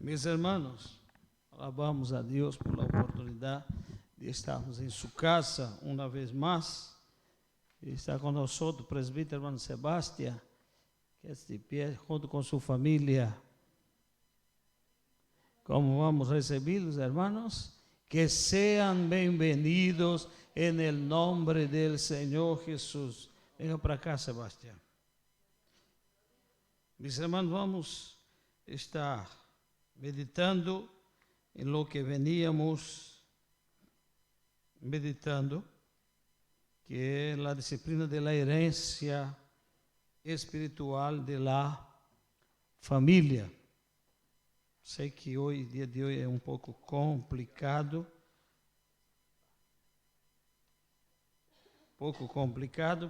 Mis hermanos, alabamos a Dios por la oportunidad de estarmos en su casa una vez más. Está con nosotros el presbítero hermano Sebastián, que es de pie junto con su familia. ¿Cómo vamos a recibirlos, hermanos? Que sean bienvenidos en el nombre del Señor Jesús. Venga para acá, Sebastián. Mis hermanos, vamos a estar meditando en lo que veníamos meditando, que es la disciplina de la herencia espiritual de la familia. Sei que hoje, dia de hoje, é um pouco complicado.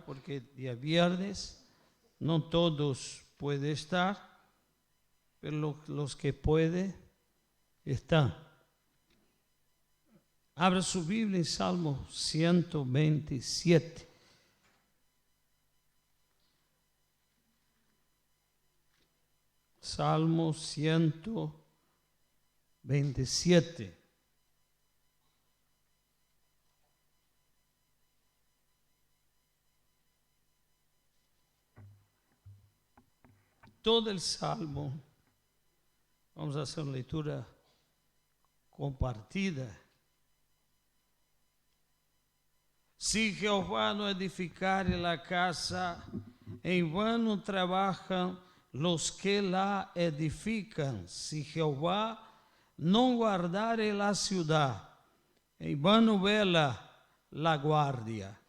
Porque dia viernes não todos podem estar, pero los que pueden están. Abra su Biblia en Salmo 127. Salmo 127. Todo el Salmo, vamos a hacer una lectura compartida. Si Jehová no edificare la casa, en vano trabajan los que la edifican. Si Jehová no guardare la ciudad, en vano vela la guardia.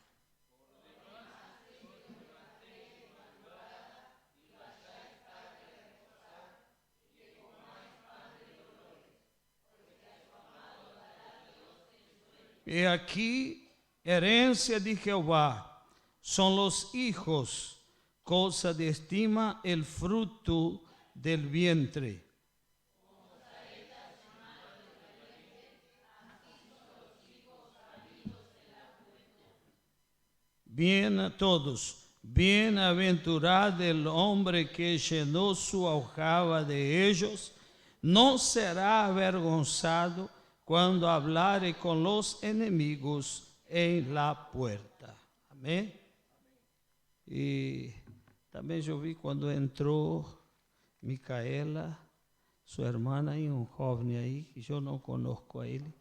E aqui, herencia de Jehová, son los hijos, cosa de estima el fruto del vientre. Bien a todos, bienaventurado el hombre que llenó su aljaba de ellos, no será avergonzado quando hablare com los enemigos em la puerta. Amém? E também eu vi quando entrou Micaela, sua irmã, e um jovem aí, que eu não conosco a ele.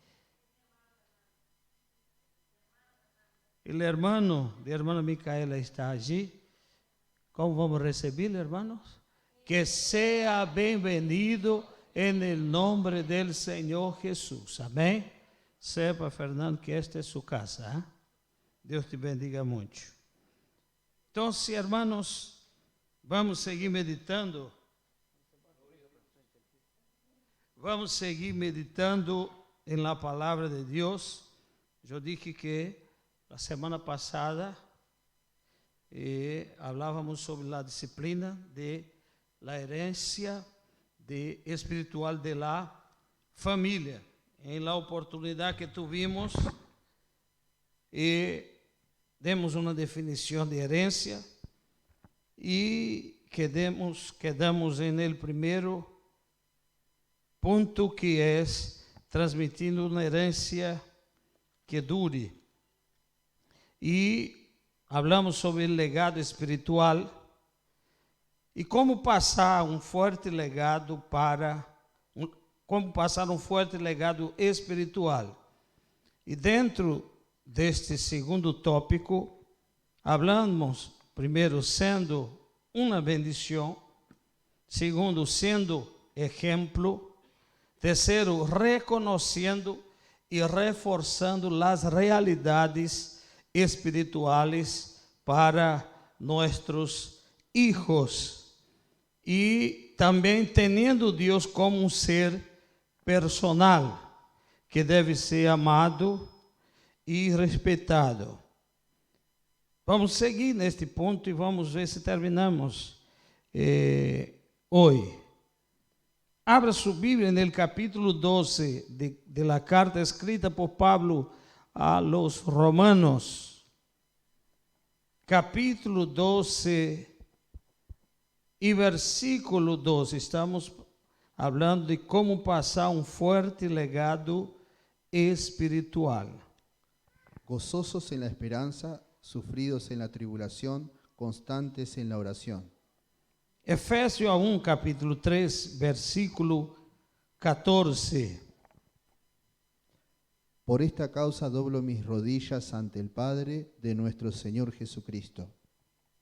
O hermano, a irmã Micaela está allí. Como vamos recebê-lo, hermanos? Que seja bem-vindo en el nombre del Señor Jesús. Amén. Sepa, Fernando, que esta es su casa. ¿Eh? Dios te bendiga mucho. Entonces, hermanos, vamos a seguir meditando. Vamos a seguir meditando en la palabra de Dios. Yo dije que la semana pasada hablábamos sobre la disciplina de la herencia espiritual de la familia. En la oportunidad que tuvimos, demos una definición de herencia y quedamos en el primero punto, que es transmitiendo una herencia que dure. Y hablamos sobre el legado espiritual e como passar um forte legado espiritual. E dentro deste segundo tópico, hablamos primeiro sendo uma bendição, segundo sendo exemplo, terceiro reconhecendo e reforçando as realidades espirituais para nossos hijos. E também tendo Deus como um ser personal, que deve ser amado e respeitado. Vamos seguir neste ponto e vamos ver se terminamos hoje. Abra sua Bíblia no capítulo 12 de la carta escrita por Pablo a los Romanos. Capítulo 12 e versículo 12. Estamos hablando de cómo pasar un fuerte legado espiritual. Gozosos en la esperanza, sufridos en la tribulación, constantes en la oración. Efésios 1, capítulo 3, versículo 14. Por esta causa doblo mis rodillas ante el Padre de nuestro Señor Jesucristo.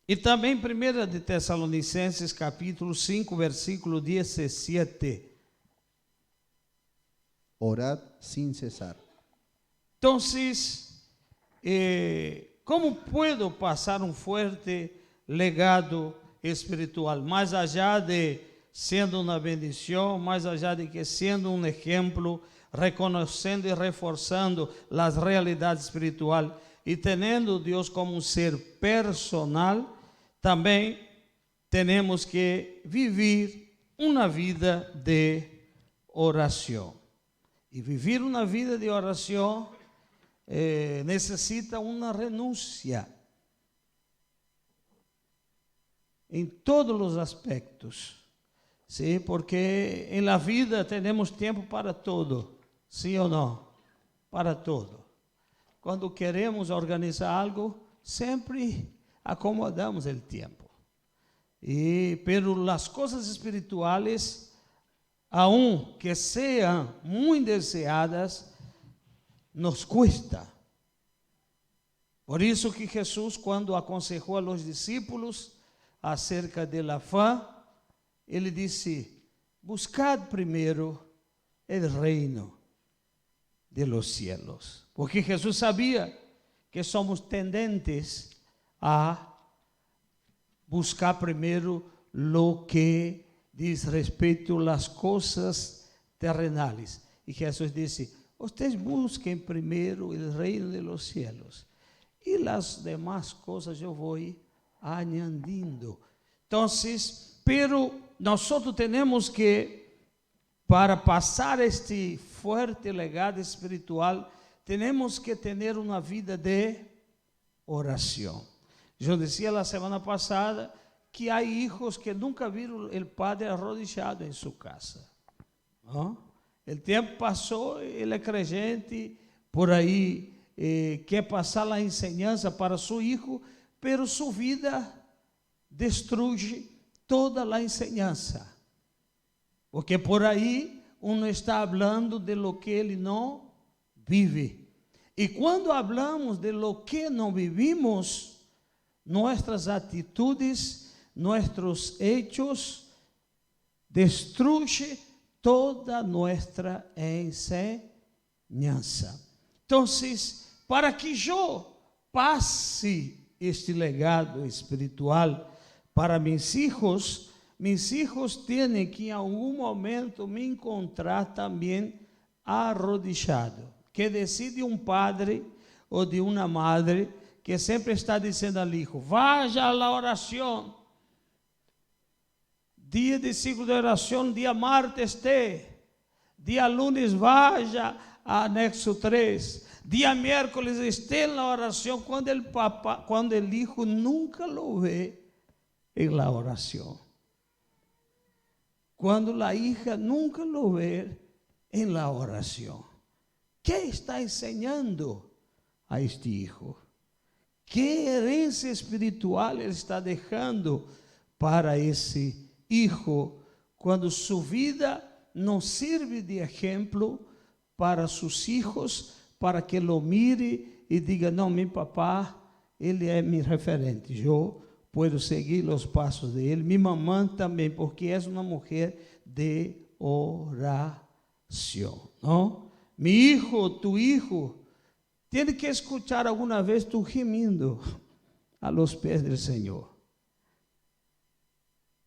E também 1 de Tessalonicenses, capítulo 5, versículo 17. Orad sin cesar. Entonces, ¿cómo puedo pasar un fuerte legado espiritual? Más allá de sendo una bendición, más allá de que siendo un ejemplo, reconociendo y reforzando las realidades espirituales y teniendo Dios como un ser personal, también tenemos que vivir una vida de oración. Y vivir una vida de oración necesita una renuncia en todos los aspectos, ¿sí? Porque en la vida tenemos tiempo para todo, ¿sí o no? Para todo. Cuando queremos organizar algo, siempre acomodamos el tiempo. Pero las cosas espirituales, aunque sean muy deseadas, nos cuesta. Por isso que Jesús, cuando aconsejou a los discípulos acerca de la fé, ele disse: buscad primeiro el reino de los cielos. Porque Jesús sabía que somos tendentes a buscar primeiro lo que diz respeito às coisas terrenais. E Jesus disse: vocês busquem primeiro o reino de los cielos e as demais coisas eu vou añadindo. Então, pero nosotros tenemos que, para pasar este fuerte legado espiritual, tenemos que tener una vida de oración. Yo decía la semana pasada que hay hijos que nunca vieron el padre arrodillado en su casa, ¿no? El tiempo pasó, él es creyente, por ahí quer passar a enseñanza para su hijo, pero su vida destruye toda a enseñanza, porque por aí uno está hablando de lo que ele não vive. E quando hablamos de lo que não vivimos, nuestras atitudes, nuestros hechos, destruye toda nuestra enseñanza. Entonces, para que yo pase este legado espiritual para mis hijos tienen que en algún momento me encontrar también arrodillado. Que decide un padre o de una madre que siempre está diciendo al hijo: vaya a la oración, día de ciclo de oración, día martes día lunes vaya a anexo 3, día miércoles esté en la oración, cuando el hijo nunca lo ve en la oración, cuando la hija nunca lo ve en la oración. ¿Qué está enseñando a este hijo? ¿Qué herencia espiritual él está dejando para ese hijo cuando su vida no sirve de ejemplo para sus hijos, para que lo mire y diga: no, mi papá, él es mi referente, yo puedo seguir los pasos de él, mi mamá también, porque es una mujer de oración, ¿no? Mi hijo, tu hijo, tiene que escuchar alguna vez tú gimiendo a los pies del Señor.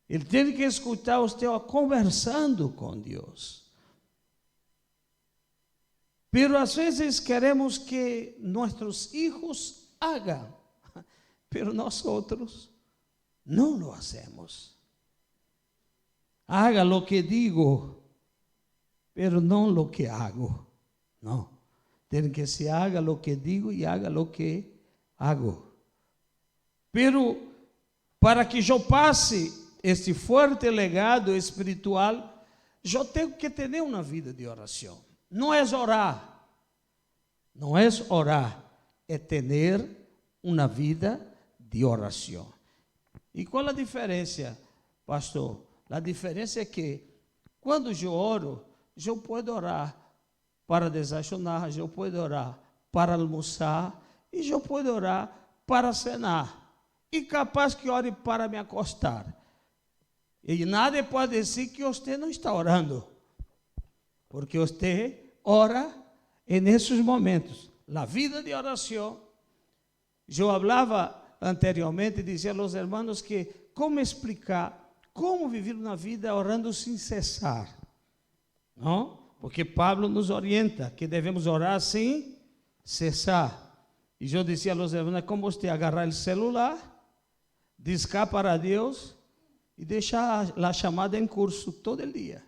Ele tem que escutar usted conversando com Deus. Pero às vezes queremos que nossos hijos hagan, pero nosotros no lo hacemos. Haga lo que digo, pero no lo que hago. No, tem que se haga lo que digo y haga lo que hago. Pero para que eu passe este fuerte legado espiritual, eu tenho que ter uma vida de oração. Não é orar, não é orar, é ter uma vida de oração. E qual a diferença, pastor? A diferença é que quando eu oro, eu posso orar para desayunar, eu posso orar para almoçar e eu posso orar para cenar. E capaz que ore para me acostar. E nada pode dizer que você não está orando, porque você ora nesses momentos. A vida de oração, eu falava anteriormente, dizia aos irmãos que como explicar, como viver uma vida orando sem cessar, não? Porque Pablo nos orienta que devemos orar sem cessar. E eu dizia aos irmãos, é como você agarrar o celular, discar para Deus e deixar a chamada em curso todo o dia.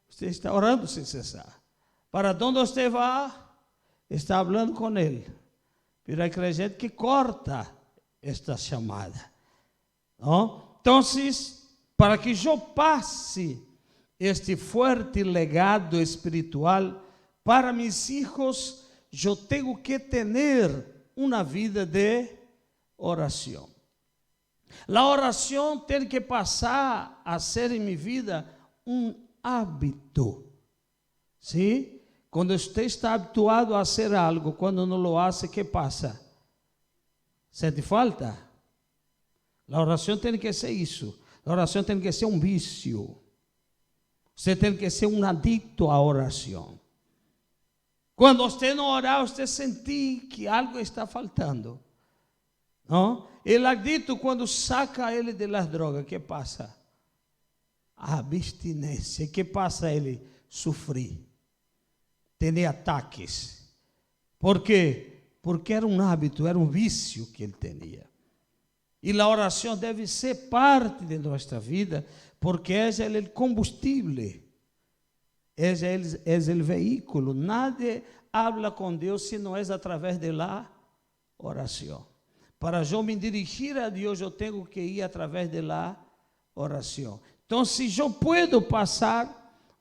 Você está orando sem cessar. Para onde você vai, está falando com Ele. Pero hay gente que corta esta chamada. ¿No? Então, para que eu passe este forte legado espiritual para mis hijos, eu tenho que ter uma vida de oração. A oração tem que passar a ser em minha vida hábito. ¿Sí? Quando você está habituado a fazer algo, quando não lo hace, ¿qué pasa? Sente falta? A oração tem que ser isso. A oração tem que ser um vício. Você tem que ser um adicto à oração. Quando você não orar, você sentir que algo está faltando. Não? El adicto, quando saca ele de las drogas, ¿qué pasa? Abstinência. ¿Qué pasa ele? Sofrer. Ter ataques. Por quê? Porque era um hábito, era um vício que ele tinha. E a oração deve ser parte de nossa vida, porque ela é o combustível, ela é o veículo. Nadie habla com Deus se não é através da oração. Para eu me dirigir a Deus, eu tenho que ir através da oração. Então, se eu puedo passar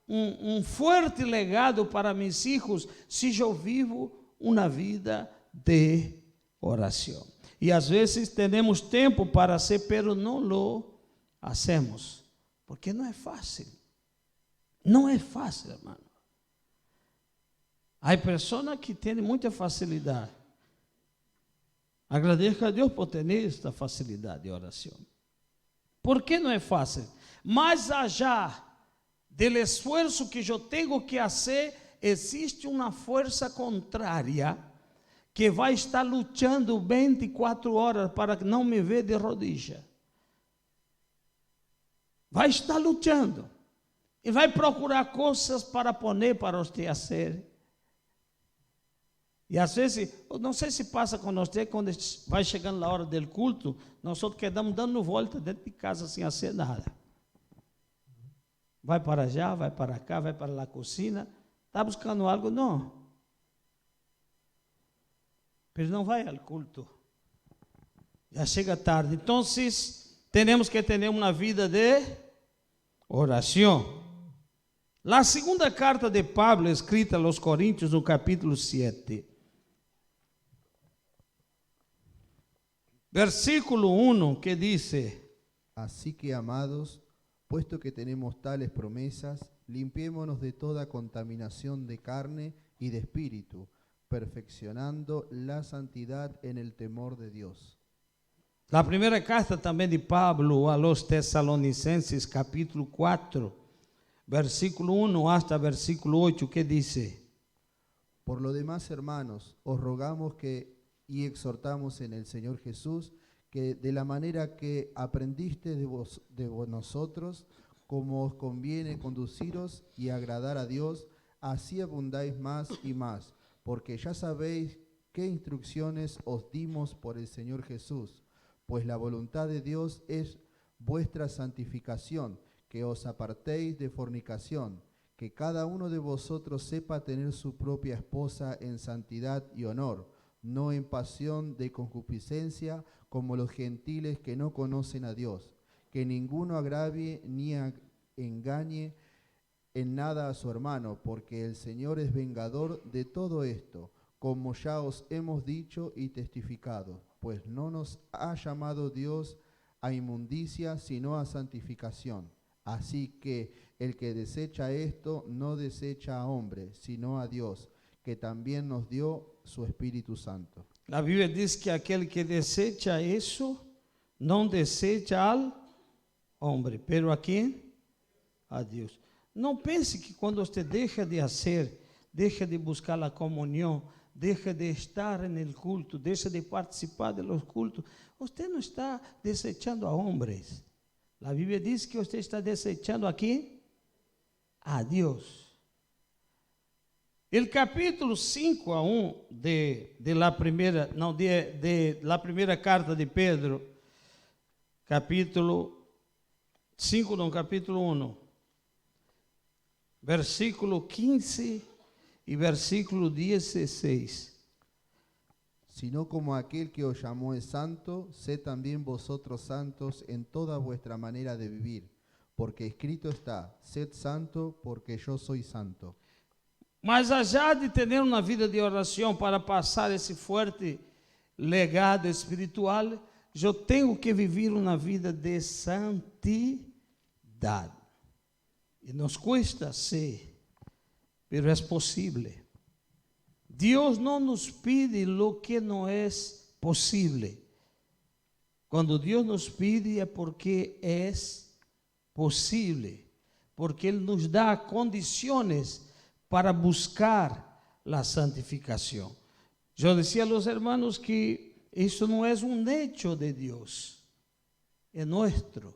um forte legado para meus filhos, se eu vivo uma vida de oração. E às vezes temos tempo para hacer, pero não lo hacemos, porque não é fácil. Não é fácil, hermano. Há pessoas que têm muita facilidade. Agradeço a Deus por ter esta facilidade de oração. Por que não é fácil? Mais allá do esforço que eu tenho que fazer, existe uma força contrária que vai estar lutando 24 horas para não me ver de rodilha. Vai estar lutando. E vai procurar coisas para poner para você fazer. E às vezes, não sei se passa com você, quando vai chegando a hora do culto, nós só quedamos dando volta dentro de casa sem fazer nada. Vai para allá, vai para cá, vai para a cozinha. Está buscando algo? Não. Mas não vai ao culto. Já chega tarde. Então, temos que ter uma vida de oração. A segunda carta de Pablo, escrita aos Coríntios, no capítulo 7. Versículo 1, que diz: Así que, amados, puesto que tenemos tales promesas, limpiémonos de toda contaminación de carne y de espíritu, perfeccionando la santidad en el temor de Dios. A primeira carta também de Pablo aos Tessalonicenses, capítulo 4, versículo 1 hasta versículo 8, que diz: Por lo demás, hermanos, os rogamos que y exhortamos en el Señor Jesús, que de la manera que aprendiste de nosotros, como os conviene conduciros y agradar a Dios, así abundáis más y más, porque ya sabéis qué instrucciones os dimos por el Señor Jesús, pues la voluntad de Dios es vuestra santificación, que os apartéis de fornicación, que cada uno de vosotros sepa tener su propia esposa en santidad y honor, no en pasión de concupiscencia, como los gentiles que no conocen a Dios, que ninguno agravie ni engañe en nada a su hermano, porque el Señor es vengador de todo esto, como ya os hemos dicho y testificado, pues no nos ha llamado Dios a inmundicia, sino a santificación. Así que el que desecha esto no desecha a hombre, sino a Dios, que también nos dio su Espíritu Santo. A Bíblia diz que aquele que desecha isso, não desecha al homem, pero a quem? A Deus. Não pense que quando você deixa de fazer, deixa de buscar a comunhão, deixa de estar no culto, deixa de participar dos cultos, você não está desechando a homens. A Bíblia diz que você está desechando a quem? A Deus. O capítulo 5 a 1 de la primeira carta de Pedro, capítulo 5, não, capítulo 1, versículo 15 e versículo 16. Sino como aquel que os llamó es santo, sed también vosotros santos en toda vuestra manera de vivir, porque escrito está, sed santo porque yo soy santo. Mas allá de ter uma vida de oração para passar esse forte legado espiritual, eu tenho que viver uma vida de santidade. E nos cuesta ser, pero é possível. Deus não nos pide lo que não é possível. Quando Deus nos pide é porque é possível, porque Ele nos dá condições para buscar a santificação. Eu dizia aos irmãos que isso não é hecho de Deus, é nosso.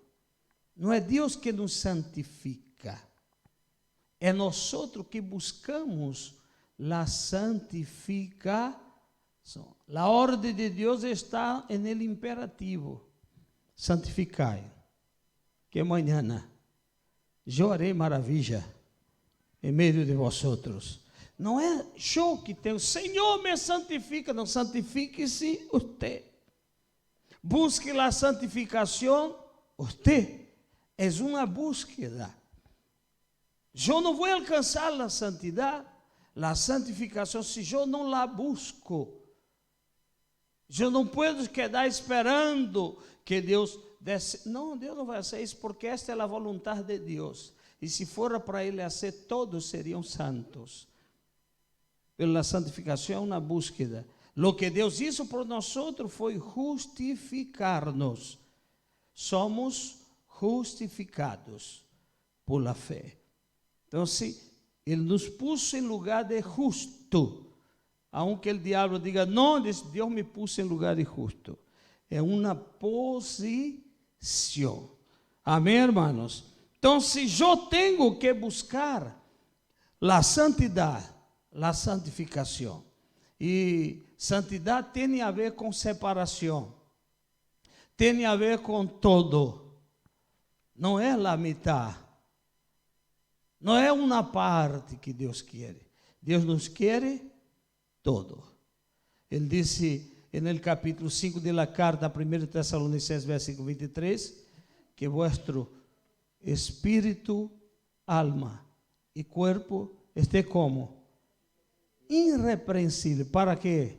Não é Deus que nos santifica, é nós que buscamos a santificação. A ordem de Deus está no imperativo: santificai, que amanhã eu harei maravilha em meio de vosotros. Não é eu que tenho, Senhor me santifica, não, santifique-se você. Busque a santificação você. É uma búsqueda. Eu não vou alcançar a santidade, a santificação, se eu não la busco. Eu não posso quedar esperando que Deus desce. Não, Deus não vai fazer isso, porque esta é a vontade de Deus. E se for para Ele fazer, todos seriam santos. Pela santificação é uma búsqueda. Lo que Deus hizo por nós foi justificar-nos. Somos justificados por la fé. Então, se Ele nos puso em lugar de justo, aunque o diabo diga, não, Deus me puso em lugar de justo. É uma posição. Amém, irmãos? Então, se eu tenho que buscar a santidade, a santificação, e santidade tem a ver com separação, tem a ver com todo, não é a metade, não é uma parte que Deus quer. Deus nos quer todo. Ele disse no capítulo 5 da carta a 1 Tessalonicenses, versículo 23, que vuestro espírito, alma e corpo esté como? Irrepreensível. Para quê?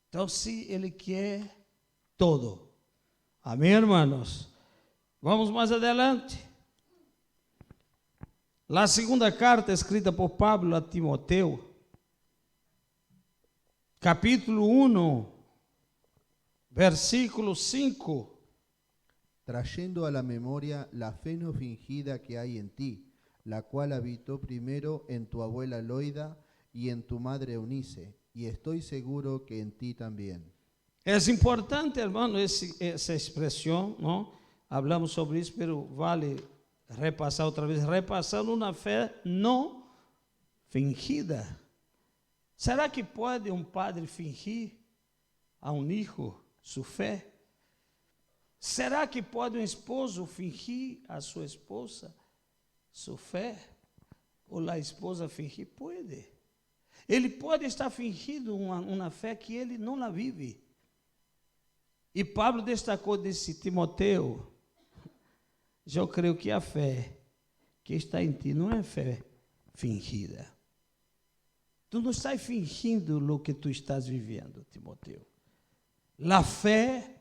Então, se Ele quer todo. Amém, irmãos? Vamos mais adelante. A segunda carta escrita por Pablo a Timoteo, capítulo 1, versículo 5. Trayendo a la memoria la fe no fingida que hay en ti, la cual habitó primero en tu abuela Loida y en tu madre Eunice, y estoy seguro que en ti también. É importante, hermano, essa expressão, não? Hablamos sobre isso, mas vale repassar outra vez. Repassando uma fé não fingida. Será que pode um padre fingir a um filho sua fé? Será que pode um esposo fingir a sua esposa sua fé? Ou a esposa fingir? Pode. Ele pode estar fingindo uma fé que ele não la vive. E Pablo destacou desse Timoteu, eu creio que a fé que está em ti não é fé fingida. Tu não estás fingindo o que tu estás vivendo, Timoteo. A fé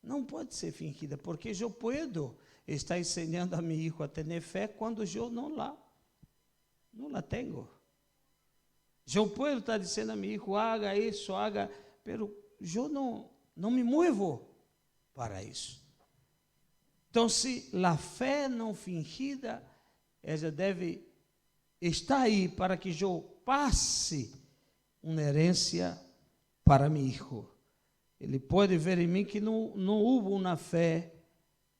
não pode ser fingida, porque eu posso estar ensinando a meu filho a ter fé quando eu não la tenho. Eu posso estar dizendo a meu filho, haga isso, haga, mas eu não me muevo para isso. Então, se a fé não fingida, ela deve estar aí para que eu passe uma herência para meu filho. Ele pode ver em mim que não houve uma fé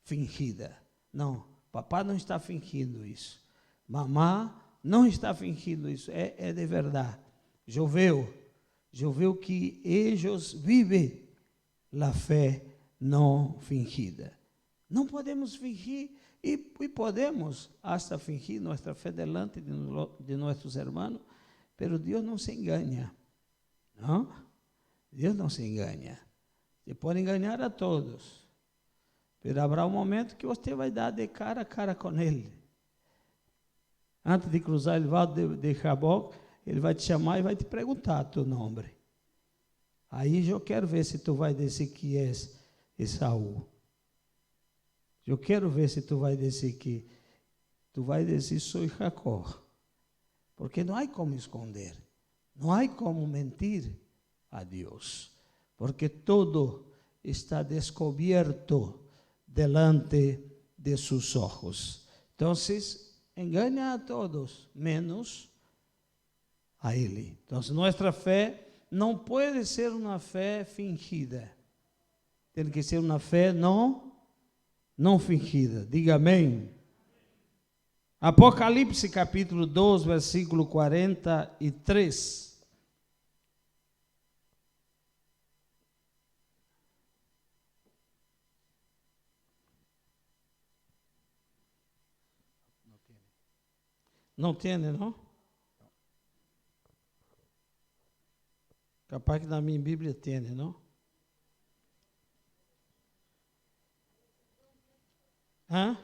fingida. Não, papai não está fingindo isso. Mamá não está fingindo isso. É de verdade. Eu vejo que eles vivem a fé não fingida. Não podemos fingir e podemos hasta fingir nossa fé delante de nossos irmãos, pero Deus não se engana. Não? Deus não se engana. Você pode enganar a todos, mas haverá um momento que você vai dar de cara a cara com Ele. Antes de cruzar o vale de Jaboc, Ele vai te chamar e vai te perguntar teu nome. Aí eu quero ver se tu vai dizer que és Esaú. Eu quero ver se tu vai dizer que tu vai dizer sou Jacó. Porque não há como esconder, não há como mentir a Deus. Porque todo está descoberto delante de seus olhos. Então, engana a todos, menos a Ele. Então, nossa fé não pode ser uma fé fingida. Tem que ser uma fé não fingida. Diga amém. Apocalipse capítulo 2, versículo 43. Não tem, não? Capaz que na minha Bíblia tem, não? Hã?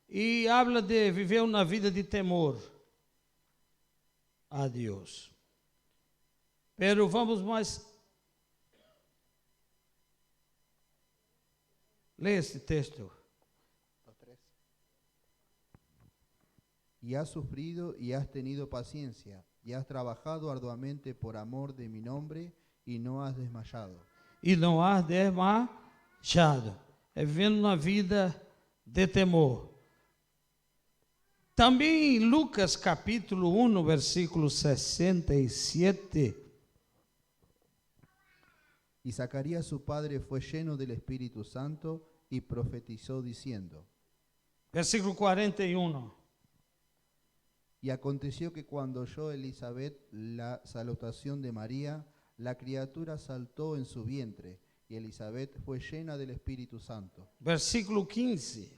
E habla de viver uma vida de temor a Deus. Pero vamos mais. Lê este texto. Y has sufrido y has tenido paciencia, y has trabajado arduamente por amor de mi nombre, y no has desmayado. E não has desmayado. É vivendo uma vida de temor. Também em Lucas capítulo 1, versículo 67. Y Zacarías su padre fue lleno del Espíritu Santo y profetizó diciendo. Versículo 41. Y aconteció que cuando oyó Elizabeth la salutación de María, la criatura saltó en su vientre, y Elizabeth fue llena del Espíritu Santo. Versículo 15.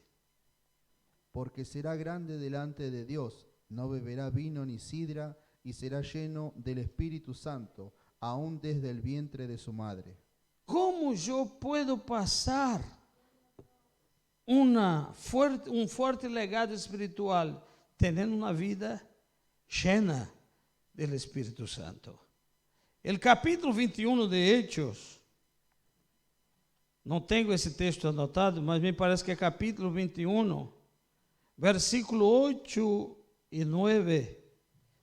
Porque será grande delante de Dios, no beberá vino ni sidra, y será lleno del Espíritu Santo, aún desde el vientre de su madre. ¿Cómo yo puedo pasar um forte legado espiritual tendo uma vida llena del Espírito Santo? El capítulo 21 de Hechos, não tenho esse texto anotado, mas me parece que é capítulo 21, versículo 8 e 9.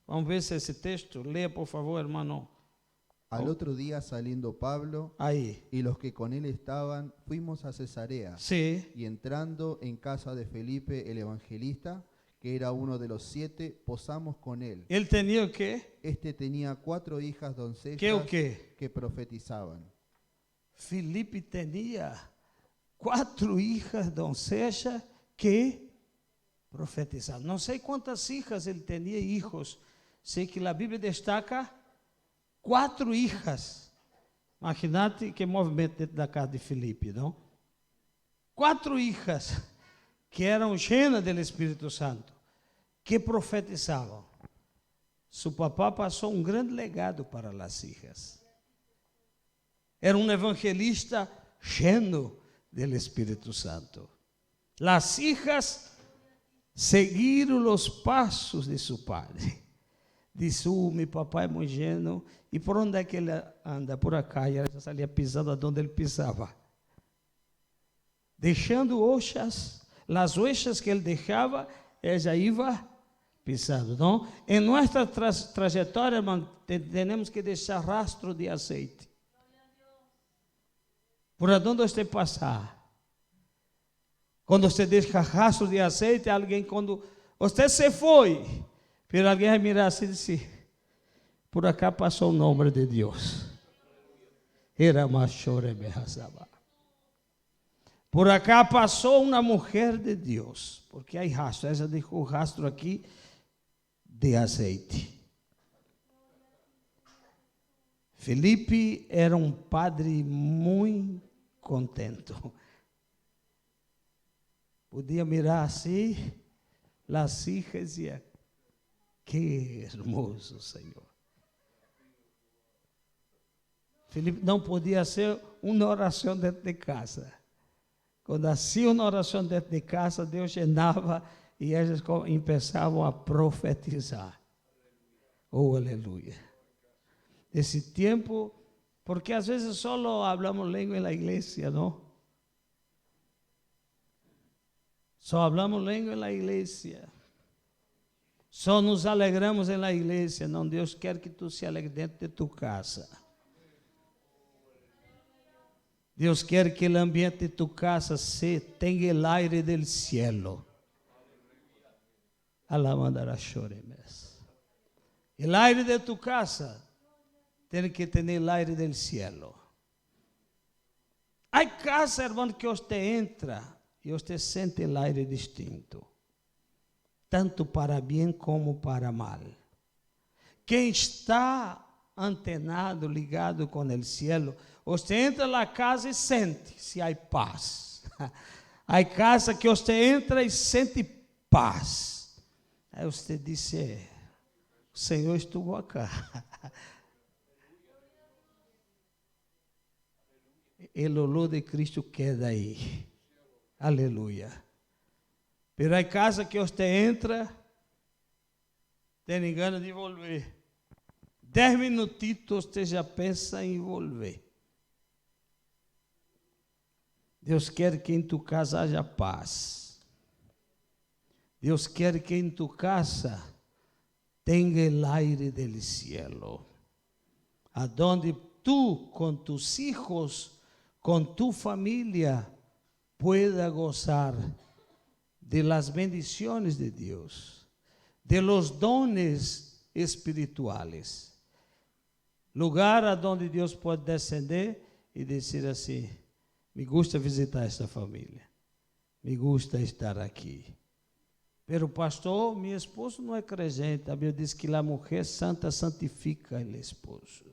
Vamos ver se esse texto, leia por favor, hermano. Al otro día saliendo Pablo Ahí. y los que con él estaban, fuimos a Cesarea. Sí. Y entrando en casa de Felipe el evangelista, que era uno de los 7, posamos con él. Ele tenía o quê? Este tenía 4 hijas doncellas Que o quê? que profetizaban. Filipe tinha 4 hijas doncellas que profetizavam. Não sei quantas hijas ele tinha, hijos. Sei que a Bíblia destaca 4 hijas. Imagínate que movimento dentro da casa de Filipe, não? 4 hijas que eram cheias do Espírito Santo, que profetizavam. Seu papá passou um grande legado para as hijas. Era um evangelista cheio do Espírito Santo. As hijas seguir os passos de seu padre. Disse, meu papai é muito ingênuo, e por onde é que ele anda? Por acá, e ela já saía pisando onde ele pisava. Deixando huellas, as huellas que ele deixava, ela ia pisando. Então, em nossa trajetória, irmão, temos que deixar rastro de azeite. Por onde você passar. Quando você deixa rastro de azeite, alguém, quando você se foi, pero alguém vai mirar assim e dizer, por acá passou o nome de Deus. Por acá passou uma mulher de Deus, porque há rastro, ela deixou rastro aqui de azeite. Felipe era um padre muito contente. Podia mirar assim, as hijas, e que hermoso, Senhor. Felipe não podia ser uma oração dentro de casa. Quando assim uma oração dentro de casa, Deus llenava e eles começavam a profetizar. Oh, aleluia. Esse tempo, porque às vezes só falamos língua na igreja, não? Só hablamos língua na igreja. Só nos alegramos na igreja. Não, Deus quer que tu se alegre dentro de tua casa. Deus quer que o ambiente de tua casa tenha o aire do cielo. O aire de tua casa tem que ter o aire do cielo. Há casa, irmão, que você entra e você sente o aire distinto, tanto para bem como para mal. Quem está antenado, ligado com o cielo, você entra na casa e sente se há paz. Há casa que você entra e sente paz. Aí você diz, o Senhor estuvo acá. O olor de Cristo queda aí. Aleluia. Pero há casa que você entra, tem ganas de volver. 10 minutitos você já pensa em volver. Deus quer que em tu casa haja paz. Deus quer que em tu casa tenha o aire del cielo. Aonde tu, com tus hijos, com tu família, pueda gozar de las bendiciones de Dios, de los dones espirituales. Lugar aonde Deus pode descender e dizer assim, me gusta visitar esta família, me gusta estar aqui. Pero pastor, meu esposo não é crente. A Bíblia diz que a mulher santa santifica o esposo.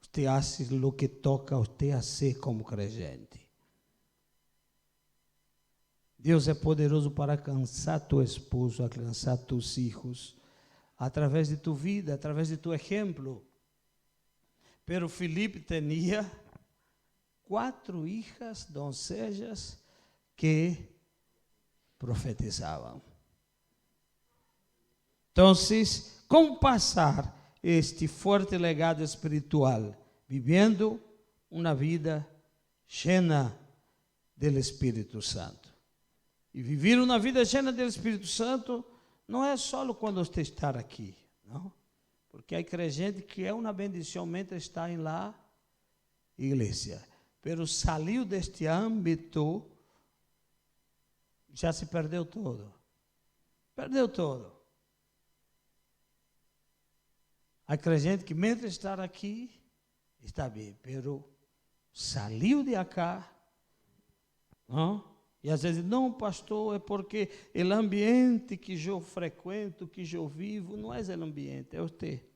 Você hace o que toca você a ser como crente. Deus é poderoso para alcançar tu esposo, alcançar tus hijos, através de tu vida, através de tu exemplo. Pero Felipe tinha 4 hijas, doncellas, que profetizavam. Então, como passar este forte legado espiritual? Vivendo uma vida cheia do Espírito Santo. E viver uma vida cheia do Espírito Santo não é só quando você está aqui, não? Porque há crente que é uma bendição mente estar em lá igreja, pero saiu deste âmbito, já se perdeu todo. Perdeu todo. Há crente que, mesmo estar aqui, está bem, pero saiu de acá, não? E às vezes, não, pastor, é porque o ambiente que eu frequento, que eu vivo, não é o ambiente, é você.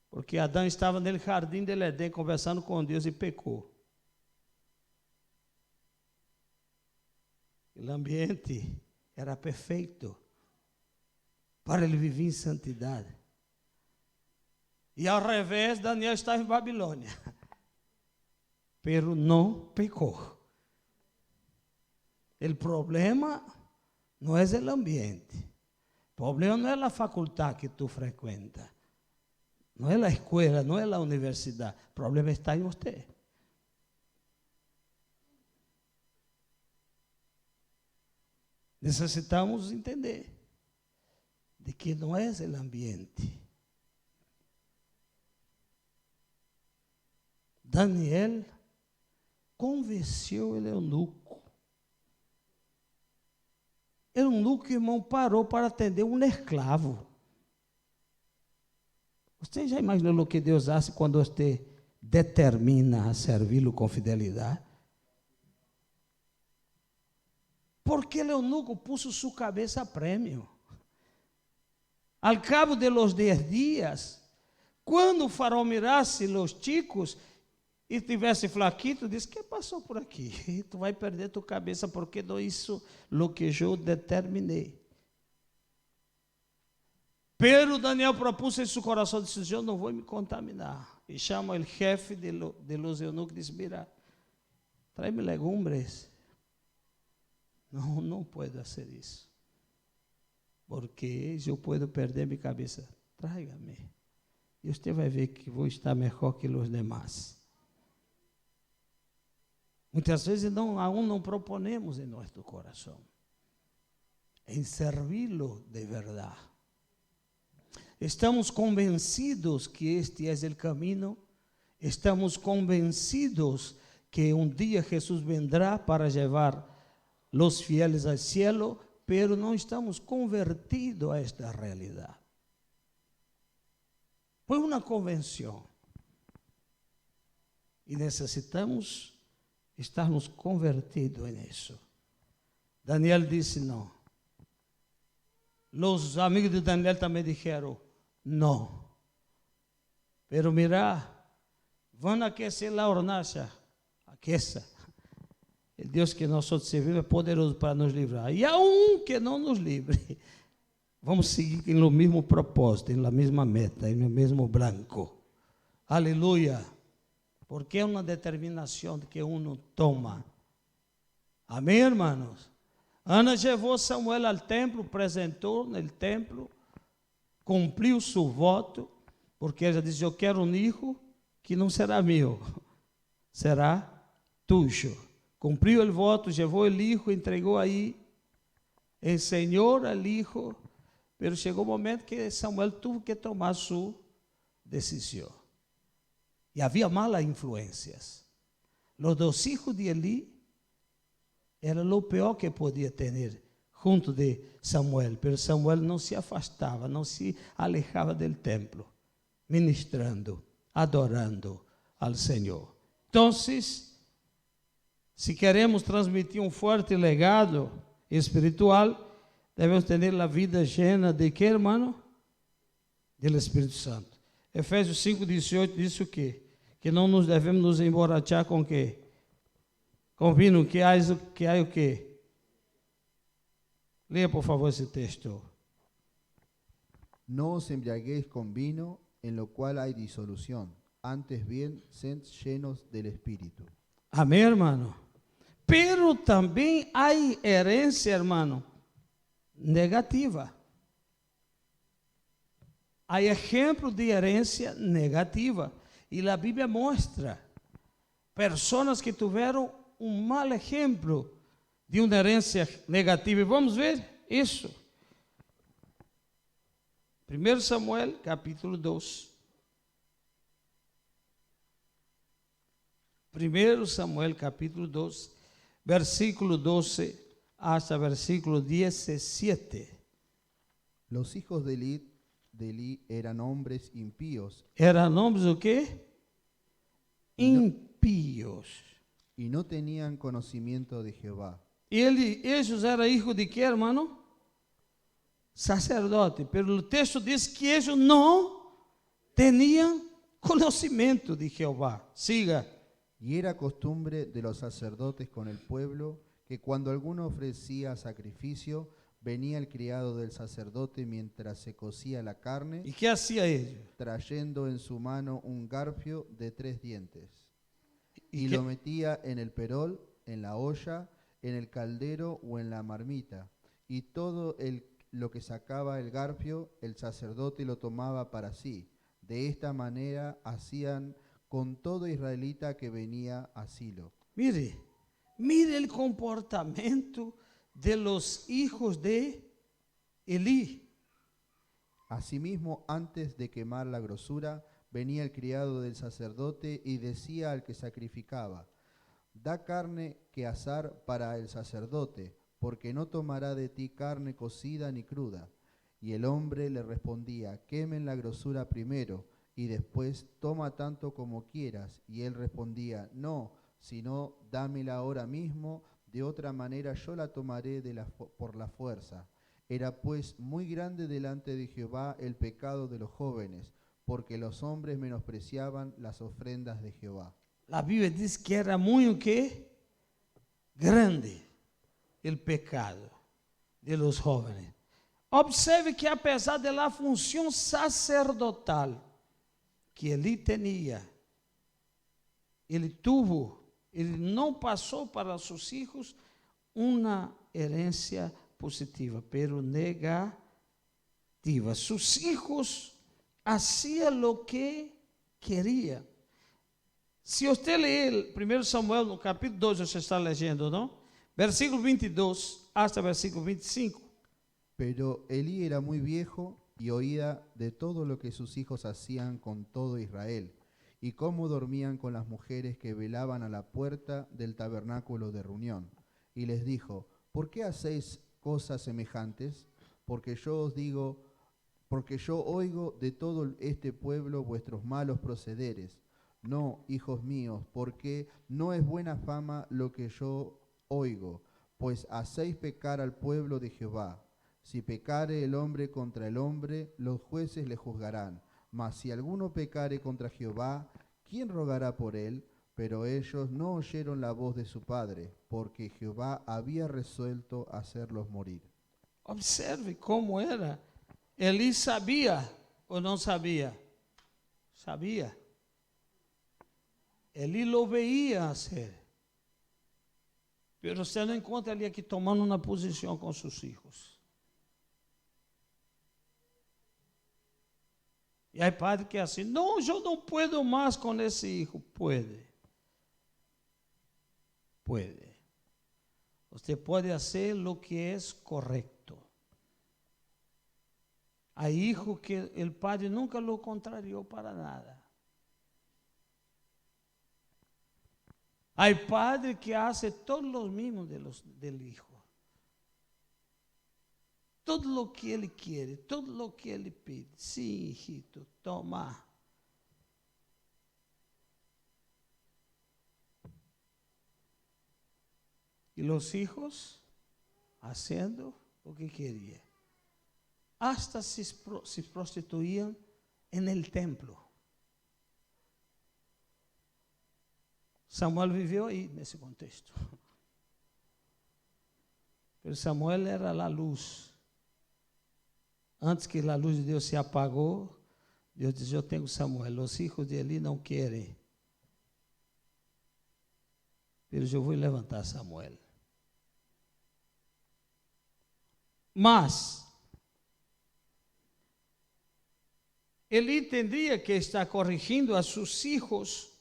Porque Adão estava no jardim do Éden, conversando com Deus e pecou. O ambiente era perfeito para ele viver em santidade. E ao revés, Daniel estava em Babilônia. Pero não pecou. El problema no es el ambiente. El problema no es la facultad que tú frecuentas. No es la escuela, no es la universidad. El problema está en usted. Necesitamos entender de que no es el ambiente. Daniel convenceu o eunuco. O eunuco, irmão, parou para atender um escravo. Você já imaginou o que Deus hace quando você determina a servi-lo com fidelidade? Porque o eunuco puso sua cabeça a prêmio. Al cabo de los 10 dias, quando o faraó mirasse os chicos e tivesse flaquito, disse: que passou por aqui? Tu vai perder tua cabeça porque não isso o que eu determinei. Pero Daniel propôs em seu coração, disse: eu não vou me contaminar. E chama o jefe de los eunucos e diz: mira, tráeme legumbres. Não, não posso fazer isso. Porque eu posso perder minha cabeça. Tráigame. E você vai ver que vou estar melhor que os demais. Muitas vezes aún não proponemos em nosso coração em servi-lo de verdade. Estamos convencidos que este é o caminho. Estamos convencidos que um dia Jesus vendrá para levar los fieles al cielo, pero não estamos convertidos a esta realidade. Foi uma convenção. E necessitamos estarmos convertidos nisso. Daniel disse não. Os amigos de Daniel também disseram não. Pero mira, vão aquecer a hornalla. Aqueça. O Deus que nós servimos é poderoso para nos livrar. E há que não nos livre. Vamos seguir no mesmo propósito, na mesma meta, no mesmo branco. Aleluia. Porque é uma determinação que uno toma. Amém, irmãos? Ana levou Samuel ao templo, apresentou no templo, cumpriu seu voto, porque ela disse: eu quero um filho que não será meu, será tuyo. Cumpriu o voto, levou o filho, entregou aí, ensinou ao filho, mas chegou o momento que Samuel teve que tomar sua decisão. E havia malas influências. Os 2 filhos de Eli era o pior que podia ter junto de Samuel, mas Samuel não se afastava, não se alejava do templo, ministrando, adorando ao Senhor. Então, se queremos transmitir um forte legado espiritual, devemos ter a vida llena de quê, irmão? Do Espírito Santo. Efésios 5:18 diz o quê? Que não nos devemos nos emborrachar com o quê? Com vinho, que há o quê? Leia, por favor, esse texto. No os embriaguéis con vino, en lo cual hay disolución. Antes bien, sed llenos del Espíritu. Amém, irmão? Pero também há herência, irmão, negativa. Há exemplo de herência negativa. E a Bíblia mostra pessoas que tiveram um mau exemplo de uma herência negativa. E vamos ver isso. 1 Samuel, capítulo 2. 1 Samuel, capítulo 2, versículo 12 hasta versículo 17. Los hijos de Eli eran hombres impíos. Eram hombres o quê? Impíos. Y no tenían conocimiento de Jehová. Eles eram hijos de quê, irmão? Sacerdote. Pero o texto diz que eles não tinham conhecimento de Jeová. Siga. Y era costumbre de los sacerdotes con el pueblo que cuando alguno ofrecía sacrificio, venía el criado del sacerdote mientras se cocía la carne. E que hacía ele? Trayendo en su mano un garfio de 3 dientes. Y que... lo metía en el perol, en la olla, en el caldero o en la marmita, y todo lo que sacaba el garfio, el sacerdote lo tomaba para sí. De esta manera hacían con todo israelita que venía a Silo. Mire, mire el comportamiento de los hijos de Elí. Asimismo, antes de quemar la grosura, venía el criado del sacerdote y decía al que sacrificaba: da carne que asar para el sacerdote, porque no tomará de ti carne cocida ni cruda. Y el hombre le respondía: quemen la grosura primero, y después toma tanto como quieras. Y él respondía: no, sino dámela ahora mismo, de otra manera yo la tomaré por la fuerza. Era pues muy grande delante de Jehová el pecado de los jóvenes, porque los hombres menospreciaban las ofrendas de Jehová. La Bíblia diz que era muito que grande el pecado de los jóvenes. Observe que apesar de la función sacerdotal que Elí tenía, ele não passou para seus hijos uma herencia positiva, pero negativa. Sus hijos hacían lo que querían. Se você ler 1 Samuel, no capítulo 2, você está leyendo, não? Versículo 22 hasta versículo 25. Pero Elí era muy viejo y oía de todo lo que sus hijos hacían con todo Israel, y cómo dormían con las mujeres que velaban a la puerta del tabernáculo de reunión. Y les dijo: ¿por qué hacéis cosas semejantes? Porque yo oigo de todo este pueblo vuestros malos procederes. No, hijos míos, porque no es buena fama lo que yo oigo, pues hacéis pecar al pueblo de Jehová. Si pecare el hombre contra el hombre, los jueces le juzgarán. Mas si alguno pecare contra Jehová, ¿quién rogará por él? Pero ellos no oyeron la voz de su padre, porque Jehová había resuelto hacerlos morir. Observe como era. Elí sabia ou não sabia? Sabia. Elí lo veía hacer. Pero você não encontra ele aqui tomando uma posição com seus filhos. E aí padre que é assim: não, eu não puedo mais com esse hijo. Puede. Você pode fazer o que é correto. Há hijo que o padre nunca lo contrariou para nada. Há padre que hace todos os mismos del hijo. Todo lo que ele quer, todo lo que ele pide. Sim, hijito, toma. E os hijos haciendo o que queria. Hasta se prostituían en el templo. Samuel viveu aí nesse contexto. Pero Samuel era a luz. Antes que a luz de Deus se apagou, Deus disse: eu tenho Samuel. Os filhos de Eli não querem. Pero eu vou levantar Samuel. Mas Eli entendia que está corrigindo a seus filhos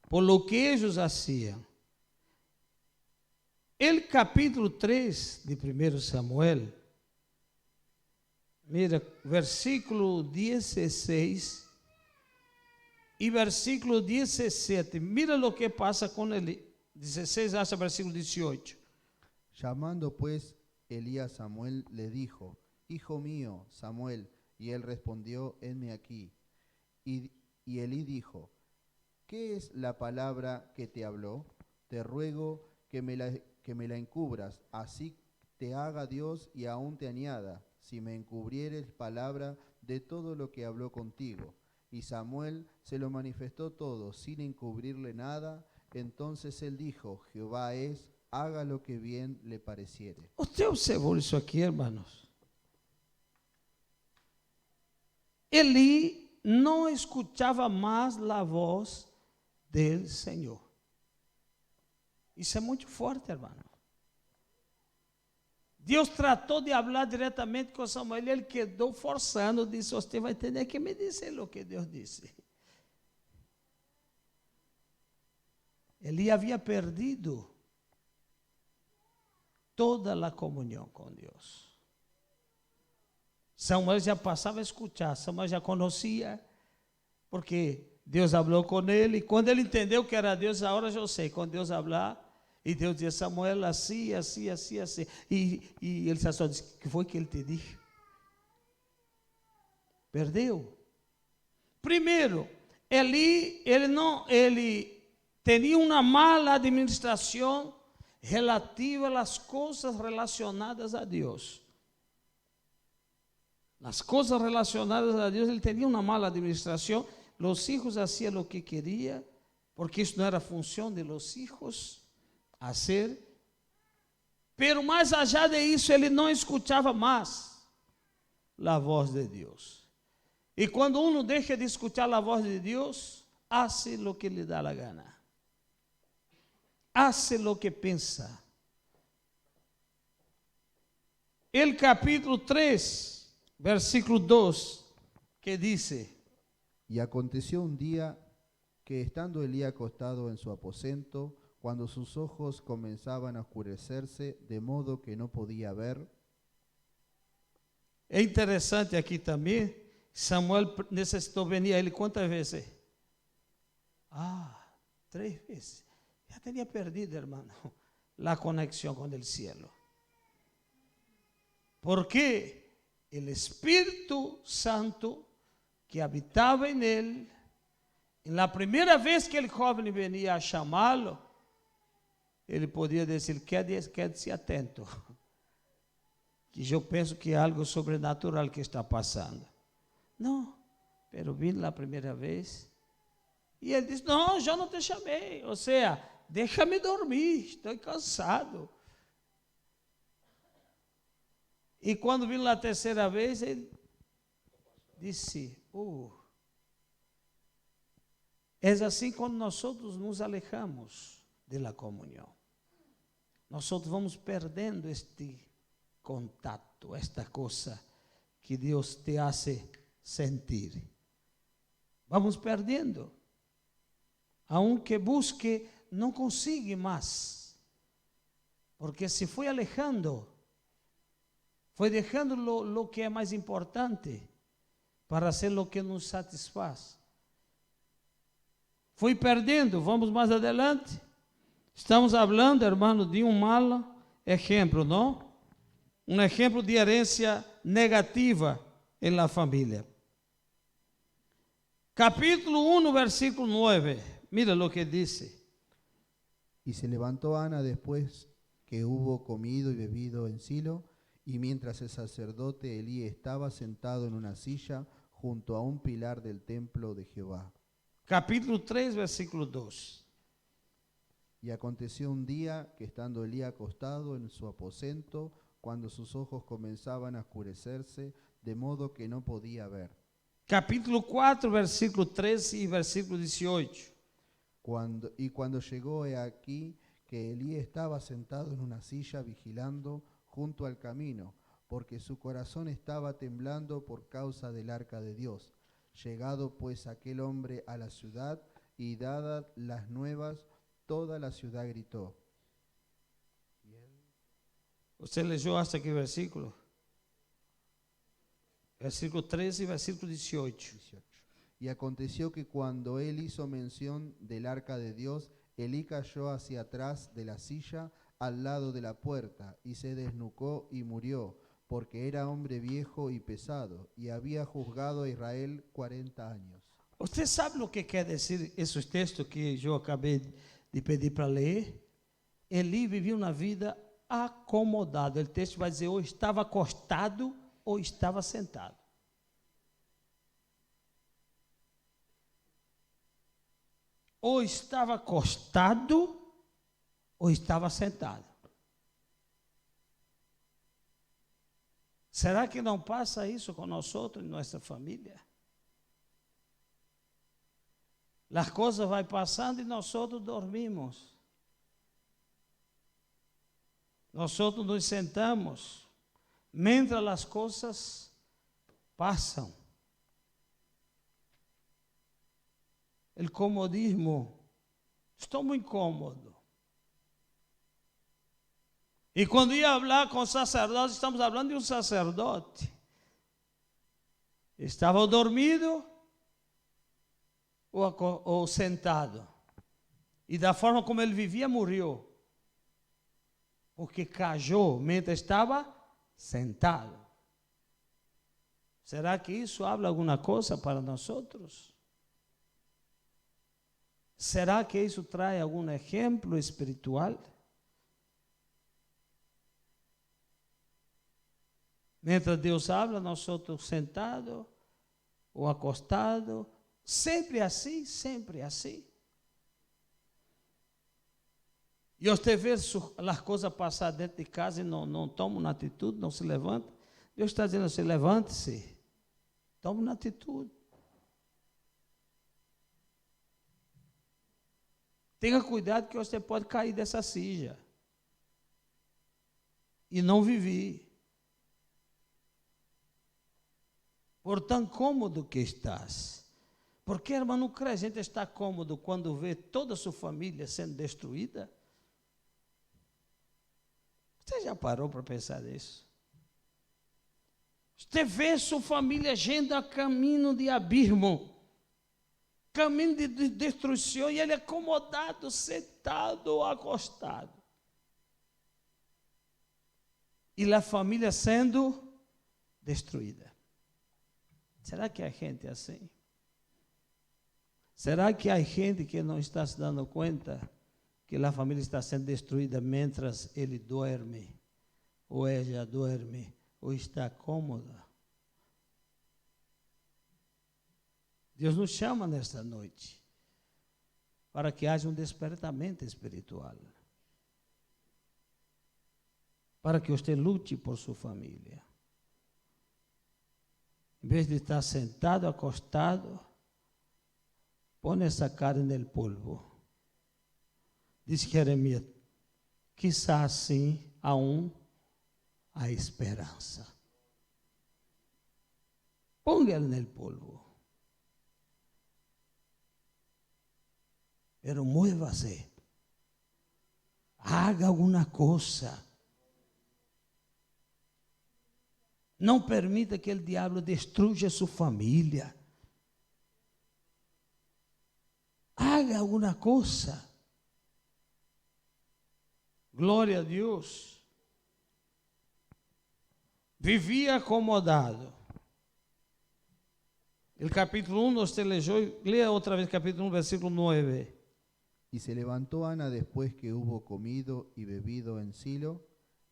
por lo que eles hacían. El capítulo 3 de 1 Samuel, mira, versículo 16 e versículo 17. Mira lo que pasa con Eli. 16 hasta versículo 18. Llamando pues Elías a Samuel, le dijo: hijo mío, Samuel. Y él respondió: heme aquí. Y Elí dijo: ¿qué es la palabra que te habló? Te ruego que me la encubras, así te haga Dios y aún te añada, si me encubrieres palabra de todo lo que habló contigo. Y Samuel se lo manifestó todo, sin encubrirle nada. Entonces él dijo: Jehová es, haga lo que bien le pareciere. ¿Usted observó eso aquí, hermanos? Elí não escutava mais a voz do Senhor. Isso é muito forte, hermano. Deus tratou de falar diretamente com Samuel e ele quedou forçando, disse, você vai ter que me dizer o que Deus disse. Ele havia perdido toda a comunhão com Deus. Samuel já passava a escutar, Samuel já conhecia, porque Deus falou com ele, e quando ele entendeu que era Deus, a hora eu sei, quando Deus falar, e Deus dizia, Samuel, assim, assim, assim, assim, e ele só disse, o que foi que ele te disse? Perdeu. Primeiro, ele tinha uma mala administração relativa às coisas relacionadas a Deus. Las cosas relacionadas a Dios, él tenía una mala administración. Los hijos hacían lo que querían, porque eso no era función de los hijos hacer. Pero más allá de eso, ele não escuchaba más la voz de Dios. Y cuando uno deja de escuchar la voz de Dios, hace lo que le da la gana. Hace lo que piensa. El capítulo 3, versículo 2, que dice: Y aconteció un día que estando Elías acostado en su aposento, cuando sus ojos comenzaban a oscurecerse, de modo que no podía ver. É interessante aqui também, Samuel necessitou venir a ele quantas vezes? 3 vezes. Já tinha perdido, hermano, a conexão com o cielo. Porque el Espíritu Santo que habitaba en él, en la primera vez que el joven venía a llamarlo, ele podia dizer, quede-se atento, que eu penso que é algo sobrenatural que está passando. Não, pero vim la primeira vez, e ele disse, não, eu não te chamei, ou seja, deixa-me dormir, estou cansado. E quando vim lá a terceira vez, ele disse, é assim quando nós nos alejamos da comunhão. Nós vamos perdendo este contato, esta coisa que Deus te hace sentir. Vamos perdendo. Aunque busque, não consigue mais. Porque se foi alejando, foi deixando lo que é mais importante para hacer lo que nos satisfaz. Foi perdendo, vamos mais adelante. Estamos falando, hermano, de um mal exemplo, não? Um exemplo de herência negativa em la família. Capítulo 1, versículo 9. Mira lo que dice. Y se levantó Ana después que hubo comido y bebido en Silo, y mientras el sacerdote Elí estaba sentado en una silla junto a un pilar del templo de Jehová. Capítulo 3, versículo 2. Y aconteció un día que estando Elí acostado en su aposento, cuando sus ojos comenzaban a oscurecerse, de modo que no podía ver. Capítulo 4, versículo 13 y versículo 18. Cuando llegó he aquí que Elí estaba sentado en una silla vigilando junto al camino, porque su corazón estaba temblando por causa del arca de Dios. Llegado pues aquel hombre a la ciudad y dadas las nuevas, toda la ciudad gritó. ¿Usted leyó hasta qué versículo? Versículo 13 y versículo 18. Y aconteció que cuando él hizo mención del arca de Dios, Elí cayó hacia atrás de la silla al lado de la puerta y se desnucó y murió, porque era hombre viejo y pesado, y había juzgado a Israel 40 años. ¿Usted sabe lo que quer decir esos textos que yo acabé de pedir para ler? Eli vivia uma vida acomodada. O texto vai dizer, ou estava acostado ou estava sentado. Ou estava acostado ou estava sentado. Será que não passa isso com nós outros, em nossa família? As coisas vão passando e nós outros dormimos. nosotros nos sentamos mientras las cosas pasan. El comodismo, estou muito incômodo. E quando ia falar com o sacerdote, estamos falando de um sacerdote. Estava dormido ou sentado. E da forma como ele vivia, morreu. Porque cajou mentre estava sentado. Será que isso habla alguma coisa para nós outros? Será que isso traz algum exemplo espiritual? Mientras Deus habla, nós outros sentados ou acostados, sempre assim, sempre assim. E você vê as coisas passar dentro de casa e não toma uma atitude, não se levanta. Deus está dizendo assim, levante-se, tome uma atitude. Tenha cuidado que você pode cair dessa sija e não viver. Por tão cômodo que estás. Porque, irmão, não crê, a gente está cômodo quando vê toda a sua família sendo destruída? Você já parou para pensar nisso? Você vê sua família yendo a caminho de abismo, caminho de destruição, e ele é acomodado, sentado ou acostado. E a família sendo destruída. Será que há gente assim? Será que há gente que não está se dando conta que a família está sendo destruída mientras ele dorme, ou ela dorme, ou está cômoda? Deus nos chama nesta noite para que haja um despertamento espiritual, para que você lute por sua família. Em vez de estar sentado, acostado, põe essa cara no polvo. Diz Jeremias, quizá assim aún há esperança. Ponga-lo no polvo. Pero muévase. Haga alguma coisa. Não permita que o diabo destrua sua família. Haga alguma coisa. Glória a Deus. Vivia acomodado. O capítulo 1 você leu, leia outra vez capítulo 1, versículo 9. Y se levantó Ana después que hubo comido y bebido en Silo,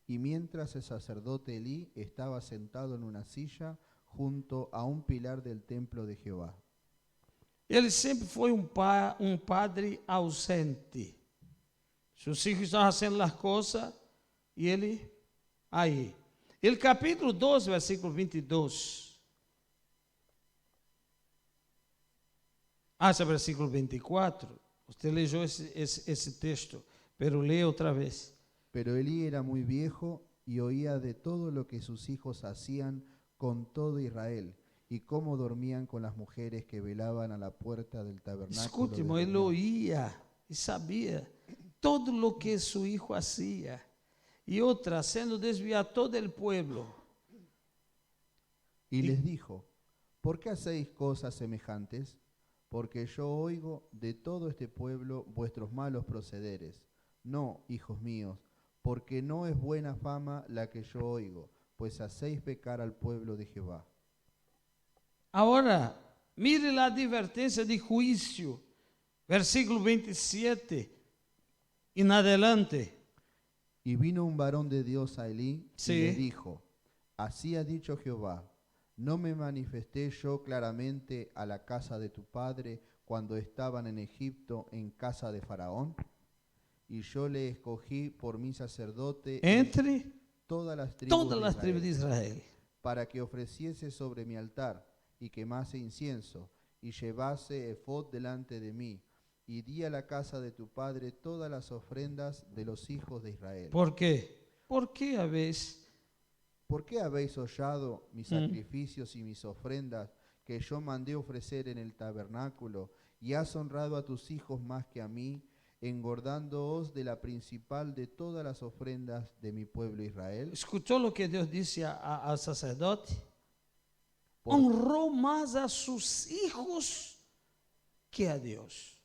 y mientras el sacerdote Elí estaba sentado en una silla junto a un pilar del templo de Jehová. Ele sempre foi um padre ausente. Seus filhos estavam fazendo as coisas e ele aí. El capítulo 12, versículo 22. Hasta versículo 24. Usted leyó ese texto, pero lee otra vez. Pero Elí era muy viejo y oía de todo lo que sus hijos hacían con todo Israel y cómo dormían con las mujeres que velaban a la puerta del tabernáculo. Escute, irmão, ele oía e sabia todo lo que su hijo hacía. Y otra, haciendo desviar todo el pueblo. Y les dijo, ¿por qué hacéis cosas semejantes? Porque yo oigo de todo este pueblo vuestros malos procederes. No, hijos míos, porque no es buena fama la que yo oigo, pues hacéis pecar al pueblo de Jehová. Ahora, mire la advertencia de juicio, versículo 27 en adelante. Y vino un varón de Dios a Elí Sí. y le dijo, así ha dicho Jehová, ¿no me manifesté yo claramente a la casa de tu padre cuando estaban en Egipto en casa de Faraón? Y yo le escogí por mi sacerdote Entre todas las tribus de Israel. para que ofreciese sobre mi altar y quemase incienso y llevase efod delante de mí, y di a la casa de tu padre todas las ofrendas de los hijos de Israel. ¿Por qué? ¿por qué habéis? ¿Por qué habéis hollado mis sacrificios y mis ofrendas que yo mandé ofrecer en el tabernáculo, y has honrado a tus hijos más que a mí, engordándoos de la principal de todas las ofrendas de mi pueblo Israel? Escuchou o que Deus disse ao sacerdote? Por- Honrou mais a sus hijos que a Deus.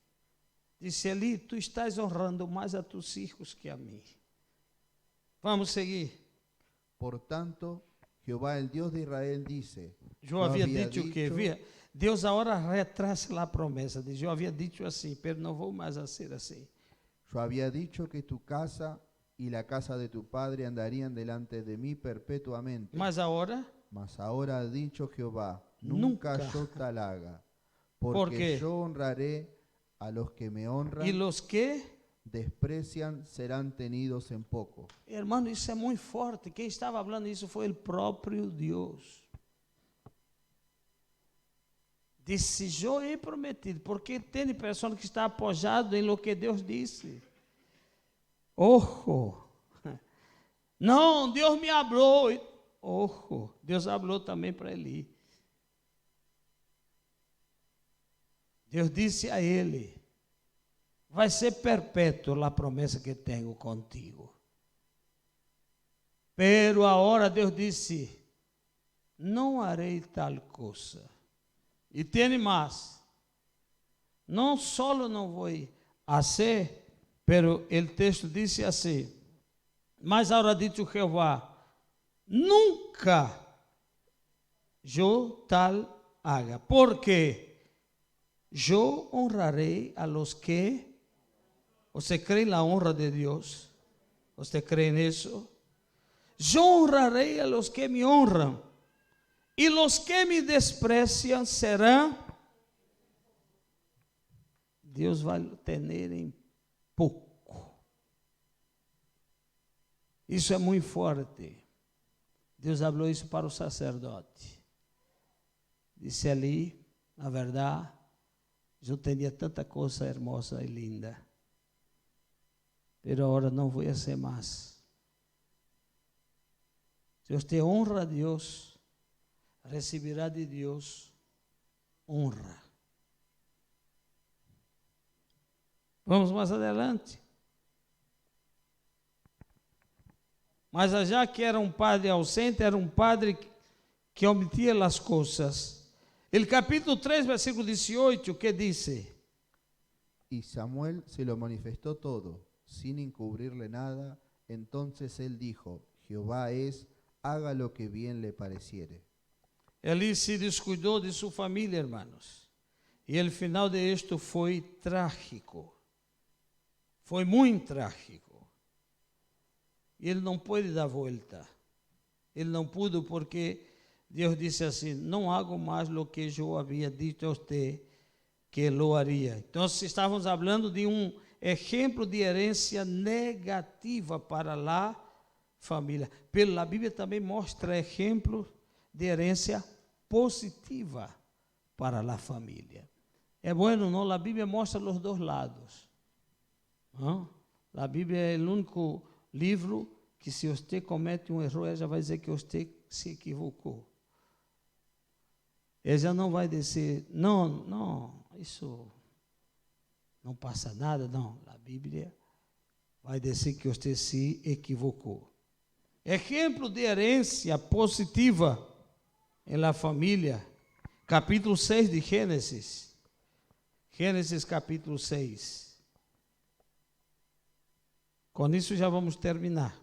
Disse ali, tu estás honrando mais a tus hijos que a mim. Vamos seguir. Por tanto, Jehová el Dios de Israel dice, Eu havia dito o que? Deus agora retrasa a promessa. Eu havia dito assim, pero não vou mais a ser assim. yo había dicho que tu casa y la casa de tu padre andarían delante de mí perpetuamente. Mas agora, Mas ahora ha dicho Jehová, Nunca. nunca yo tal haga, ¿Por qué? porque yo honraré a los que me honran, e los que... desprecian serán tenidos en poco. Hermano, isso é muito forte. Quem estava falando isso foi o próprio Deus. Disse, eu he prometido, porque tem pessoas que estão apoiadas em lo que Deus disse. Ojo. Não, Deus me falou. Ojo, Deus falou também para ele. Deus disse a ele, vai ser perpétua a promessa que tenho contigo. Pero agora Deus disse, não harei tal coisa. E tem mais. Não só não vou fazer, pero o texto disse assim, mas agora dito Jeová, nunca eu tal haga, porque eu honrarei a los que... ¿Usted cree en la honra de Dios? ¿Usted cree en eso? Yo honraré a los que me honran, y los que me desprecian serán... Deus vai tener em pouco. Isso é muito forte. Deus falou isso para o sacerdote. Disse ali, na verdade, eu tinha tanta coisa hermosa e linda, pero ahora não vou ser mais. Se você honra a Deus, receberá de Deus honra. Vamos mais adelante. Mas já que era um padre ausente, era um padre que omitia as coisas. El capítulo 3, versículo 18, que dice? Y Samuel se lo manifestó todo, sin encubrirle nada. Entonces él dijo, Jehová es, haga lo que bien le pareciere. Ele se descuidou de sua família, hermanos. E o final de esto foi trágico. Foi muito trágico. Ele não pôde dar volta. Ele não pôde porque Deus disse assim, não hago mais o que eu havia dito a você que lo haria. Então, estávamos falando de exemplo de herência negativa para a família. Pero a Bíblia também mostra exemplo de herência positiva para a família. É bueno, não? A Bíblia mostra os dois lados. ¿No? A Bíblia é o único livro que, se você comete um erro, ela vai dizer que você se equivocou. Ela não vai dizer, não, isso não passa nada, não. A Bíblia vai dizer que você se equivocou. Exemplo de herência positiva em la família, capítulo 6 de Gênesis. Gênesis capítulo 6. Com isso já vamos terminar.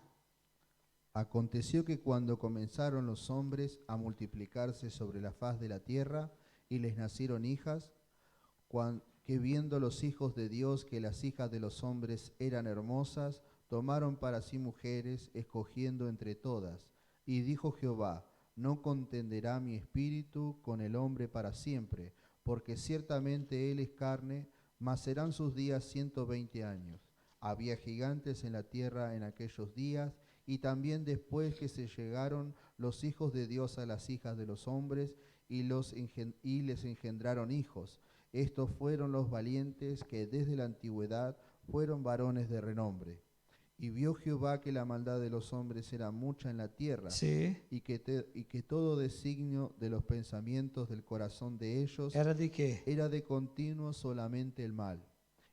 Aconteció que cuando comenzaron los hombres a multiplicarse sobre la faz de la tierra y les nacieron hijas, que viendo los hijos de Dios que las hijas de los hombres eran hermosas, tomaron para sí mujeres, escogiendo entre todas. Y dijo Jehová, no contenderá mi espíritu con el hombre para siempre, porque ciertamente él es carne, mas serán sus días 120 años. Había gigantes en la tierra en aquellos días, y también después que se llegaron los hijos de Dios a las hijas de los hombres, y les engendraron hijos. Estos fueron los valientes que desde la antigüedad fueron varones de renombre. Y vio Jehová que la maldad de los hombres era mucha en la tierra, Sí. y que todo designio de los pensamientos del corazón de ellos Era de quê? era de continuo solamente el mal.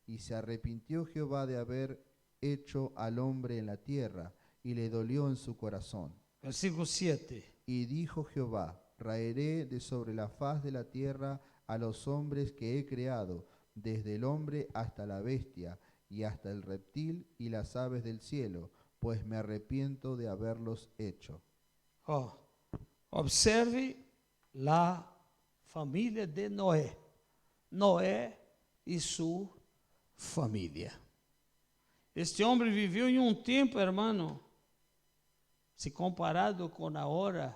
Y se arrepintió Jehová de haber hecho al hombre en la tierra, y le dolió en su corazón. Versículo 7. Y dijo Jehová: raeré de sobre la faz de la tierra a los hombres que he creado, desde el hombre hasta la bestia, y hasta el reptil y las aves del cielo, pues me arrepiento de haberlos hecho. Ó, observe la família de Noé. Noé e sua família. Este homem viveu em um tempo, hermano, se comparado com a hora,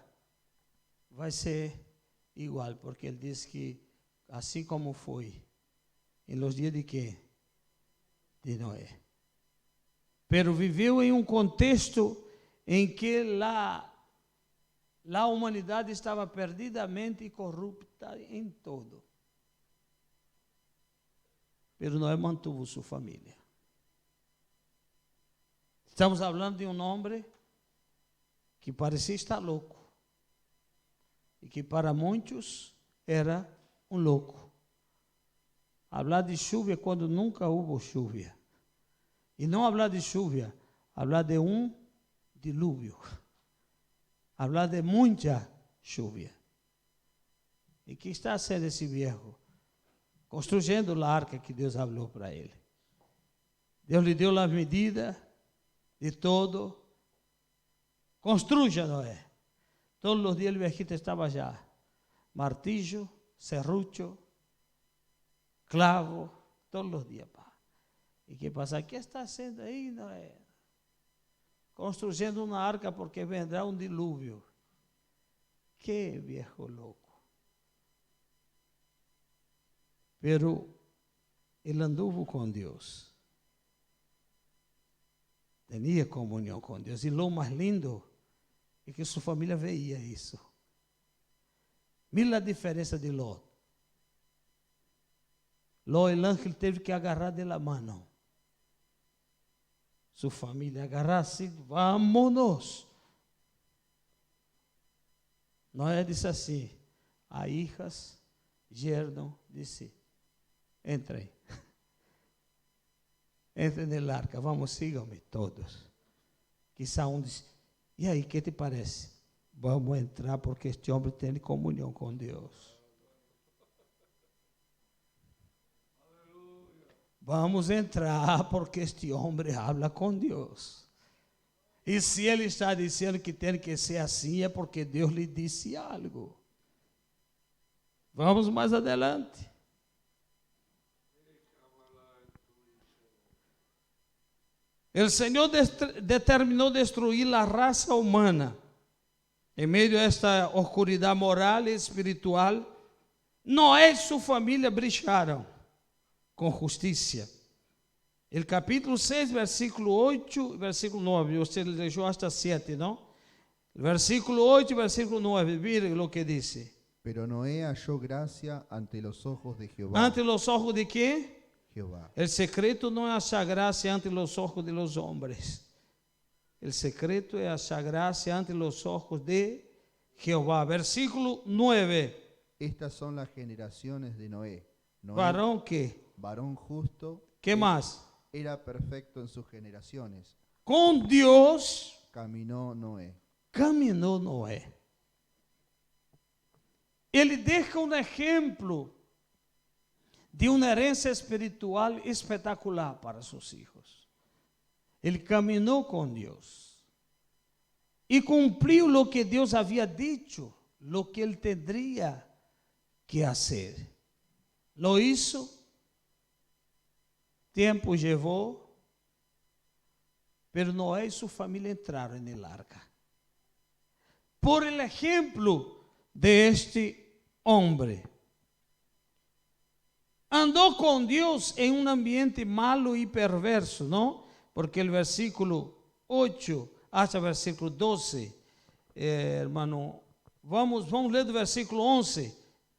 vai ser igual, porque ele diz que assim como foi em los dias de quê? De Noé. Pero viveu em um contexto em que a humanidade estava perdidamente corrupta em todo. Pero Noé mantuvo sua família. Estamos falando de um homem que parecia estar louco e que para muitos era um louco. Hablar de chuva quando nunca houve chuva. E não hablar de chuva, hablar de um dilúvio. Hablar de muita chuva. E que está sendo esse viejo? Construindo a arca que Deus falou para ele. Deus lhe deu a medida de todo. Construya, Noé. Todos os dias o viejito estava já. Martillo, serrucho, clavo, todos os dias. E que passa? O que está haciendo aí, Noé? Construindo uma arca porque vendrá um dilúvio. Que viejo louco. Pero ele anduvo com Deus. Tinha comunhão com Deus. E o mais lindo é que sua família veia isso. Mira a diferença de Ló. Ló, o ángel teve que agarrar de la mano. Sua família agarrar-se, vámonos. Noé disse assim, a hijas, yerno, disse, entrem. Entrem na arca, vamos, sigam-me todos. Quizá um disse, e aí, que te parece? Vamos entrar porque este homem tem comunhão com Deus. Vamos entrar porque este homem habla com Deus. E se ele está dizendo que tem que ser assim, é porque Deus lhe disse algo. Vamos mais adelante. O Senhor determinou destruir a raça humana. Em meio a esta oscuridade moral e espiritual, Noé e sua família brilharam com justiça. O capítulo 6, versículo 8, versículo 9, você leu hasta 7, não? Versículo 8, versículo 9, mire o que diz. Pero Noé halló gracia ante los ojos de Jehová. Ante los ojos de quem? Jehová. El secreto no es achar gracia ante los ojos de los hombres. El secreto es achar gracia ante los ojos de Jehová. Versículo 9. Estas son las generaciones de Noé. Noé, ¿Varón qué? varón justo. ¿Qué más? Era perfecto en sus generaciones. Con Dios Caminó Noé. caminhou Noé. Ele deixa um exemplo de uma herança espiritual espetacular para seus filhos. Ele caminhou com Deus e cumpriu o que Deus havia dito, o que ele teria que fazer. Lo hizo, tempo levou, pero Noé e sua família entraram na arca. Por el ejemplo de este homem. Andou com Deus em um ambiente malo e perverso, não? Porque o versículo 8 hasta o versículo 12, hermano, vamos ler do versículo 11,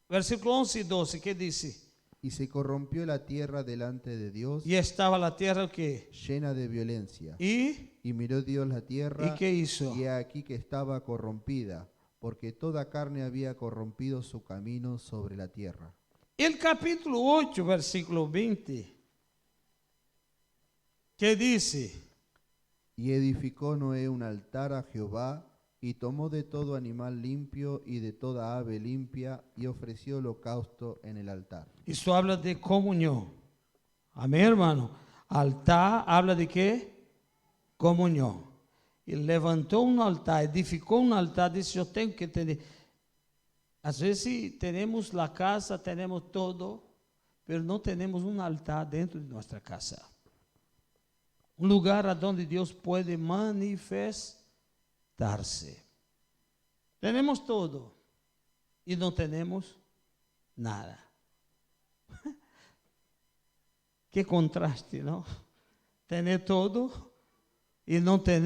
versículo 11 e 12, que diz? Y se corrompió la tierra delante de Dios, E estava a terra o quê? llena de violencia. E Y miró Dios la tierra, que hizo? y he aquí que estaba corrompida, porque toda carne había corrompido su camino sobre la tierra. El capítulo 8, versículo 20, que dice: Y edificó Noé un altar a Jehová, y tomó de todo animal limpio y de toda ave limpia, y ofreció holocausto en el altar. Isso habla de comunhão. Amém, irmão? Altar habla de quê? Comunhão. Ele levantou um altar, edificou um altar, disse: eu tenho que ter. Às vezes temos a casa, temos todo, mas não temos um altar dentro de nossa casa. Um lugar onde Deus pode manifestar-se. Temos todo e não temos nada. Que contraste, não? Ter todo e não ter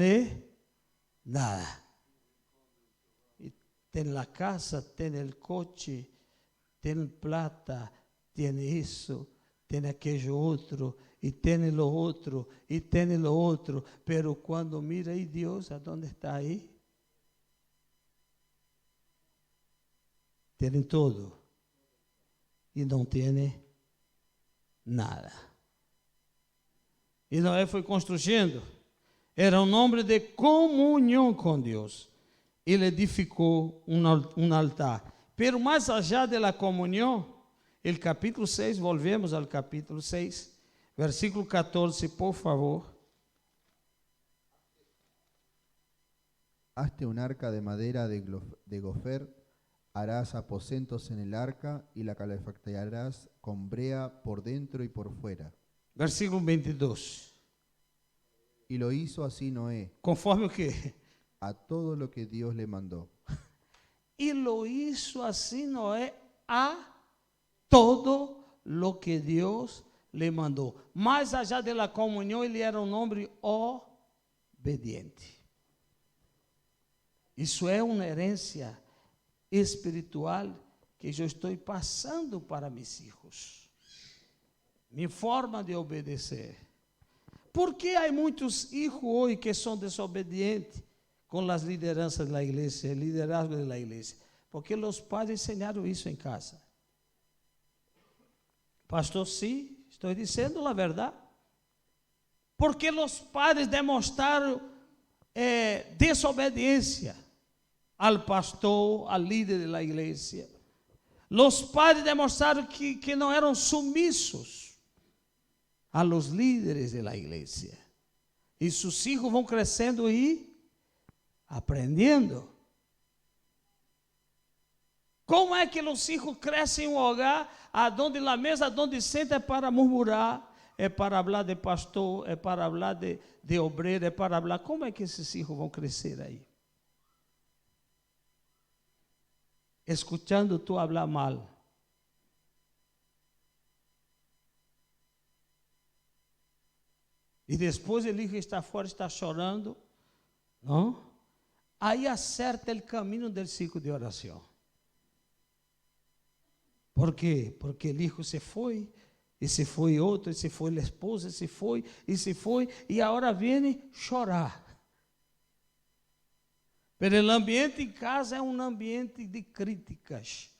nada. E tem a casa, tem o coche, tem plata, tem isso, tem aquele outro, e tem o outro, e tem o outro. Pero quando mira aí Deus, aonde está aí? Tem tudo e não tem nada. E Noé foi construindo. Era um homem de comunhão com Deus. Ele edificou um altar. Pero mais allá da comunhão, o capítulo 6, volvemos ao capítulo 6, versículo 14, por favor. Hazte un arca de madera de gofer, harás aposentos en el arca y la calefactarás con brea por dentro y por fuera. Versículo 22. Y lo hizo así Noé, Conforme o quê? a todo lo que Dios le mandó. E lo hizo assim Noé a todo lo que Deus le mandou. Mais allá de la comunhão, ele era um homem obediente. Isso é uma herência espiritual que eu estou passando para meus filhos. Minha forma de obedecer. Por que há muitos filhos hoje que são desobedientes com as lideranças da igreja, o liderazgo da igreja? Porque os pais ensinaram isso em casa. Pastor, sim, estou dizendo a verdade. Porque os padres demonstraram desobediência ao pastor, ao líder da igreja. Os padres demonstraram que não eram submissos a los líderes da igreja. E seus filhos vão crescendo e aprendendo. Como é que os filhos crescem em um lugar onde a mesa onde senta é para murmurar, é para falar de pastor, é para falar de obreiro, é para falar. Como é que esses filhos vão crescer aí? Escuchando tu hablar mal. E depois o filho está fora, está chorando, não? Aí acerta o caminho do ciclo de oração. Por quê? Porque o filho se foi, e se foi outro, e se foi a esposa, e agora vem chorar. Mas o ambiente em casa é um ambiente de críticas,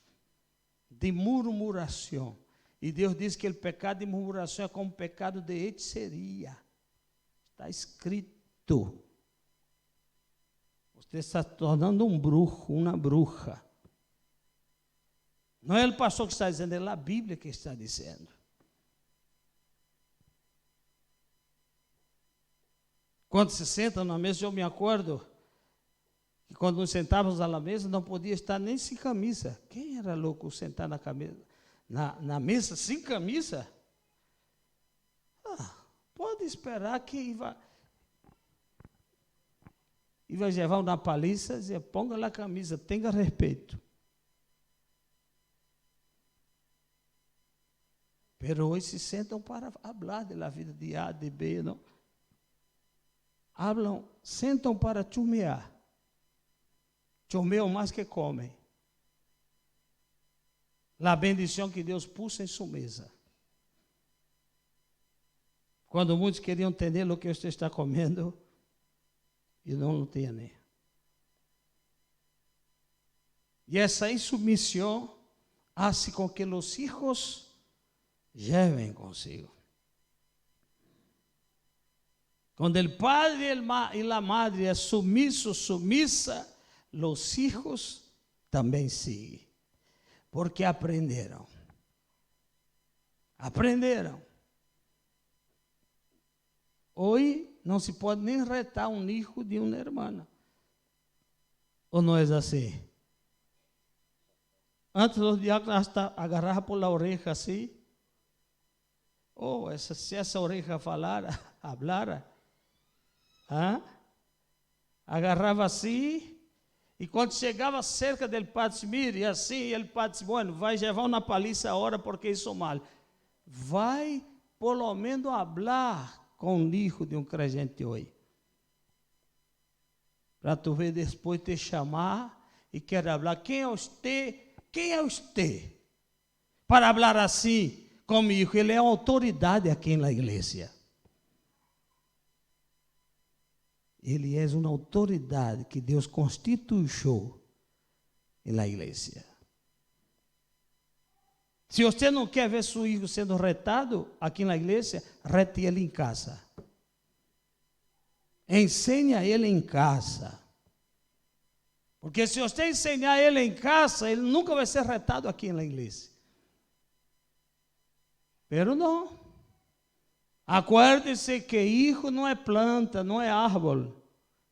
de murmuração. E Deus diz que o pecado de murmuração é como o pecado de hechiceria. Está escrito. Você está tornando um bruxo, uma bruxa. Não é o pastor que está dizendo, é a Bíblia que está dizendo. Quando se sentam na mesa, eu me acordo que quando nos sentávamos à mesa, não podia estar nem sem camisa. Quem era louco sentar na mesa sem camisa? Pode esperar que vai levar uma paliza e dizer, ponga a camisa, tenha respeito. Pero hoje se sentam para falar da vida de A, de B, não? Sentam para chumear. Chumeiam mais que comem. a bendição que Deus puso em sua mesa. Quando muitos queriam entender o que você está comendo, e não tinha nem. E essa insubmissão faz com que os filhos levem consigo. Quando o padre e a madre é sumiso, sumisa, os filhos também seguem. Porque aprenderam. Aprenderam. Hoje não se pode nem retar um filho de uma irmã. Ou não é assim? Antes os diáconos hasta agarravam por la oreja assim. Se essa oreja falara, hablara, agarrava assim. E quando chegava cerca do padre, mire, assim, ele padre disse, bueno, vai levar uma paliza agora porque isso mal. Vai, pelo menos, falar com o hijo de um crente hoje. Para tu ver depois te chamar e quer falar, quem é você? Quem é você? Para falar assim comigo, ele é autoridade aqui na igreja. Ele é uma autoridade que Deus constituiu na igreja. Se você não quer ver seu filho sendo retado aqui na igreja, rete ele em casa. Ensina ele em casa. Porque se você ensinar ele em casa, ele nunca vai ser retado aqui na igreja. Pero não. Acuerde-se que hijo não é planta, não é árvore,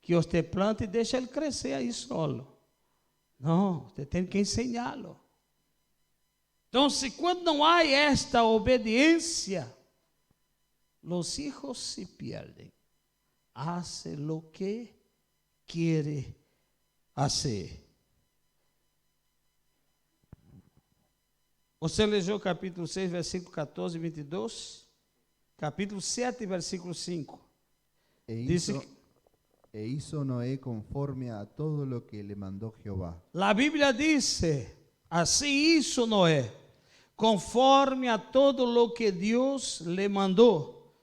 que você planta e deixa ele crescer aí solo. Não, você tem que ensiná-lo. Então, quando não há esta obediência, os hijos se perdem. Hace lo que quiere hacer. Você leu capítulo 6, versículo 14 e 22? Capítulo 7, versículo 5. E hizo Noé conforme a todo lo que le mandó Jehová. A Bíblia diz, assim hizo Noé, conforme a todo lo que Deus le mandou.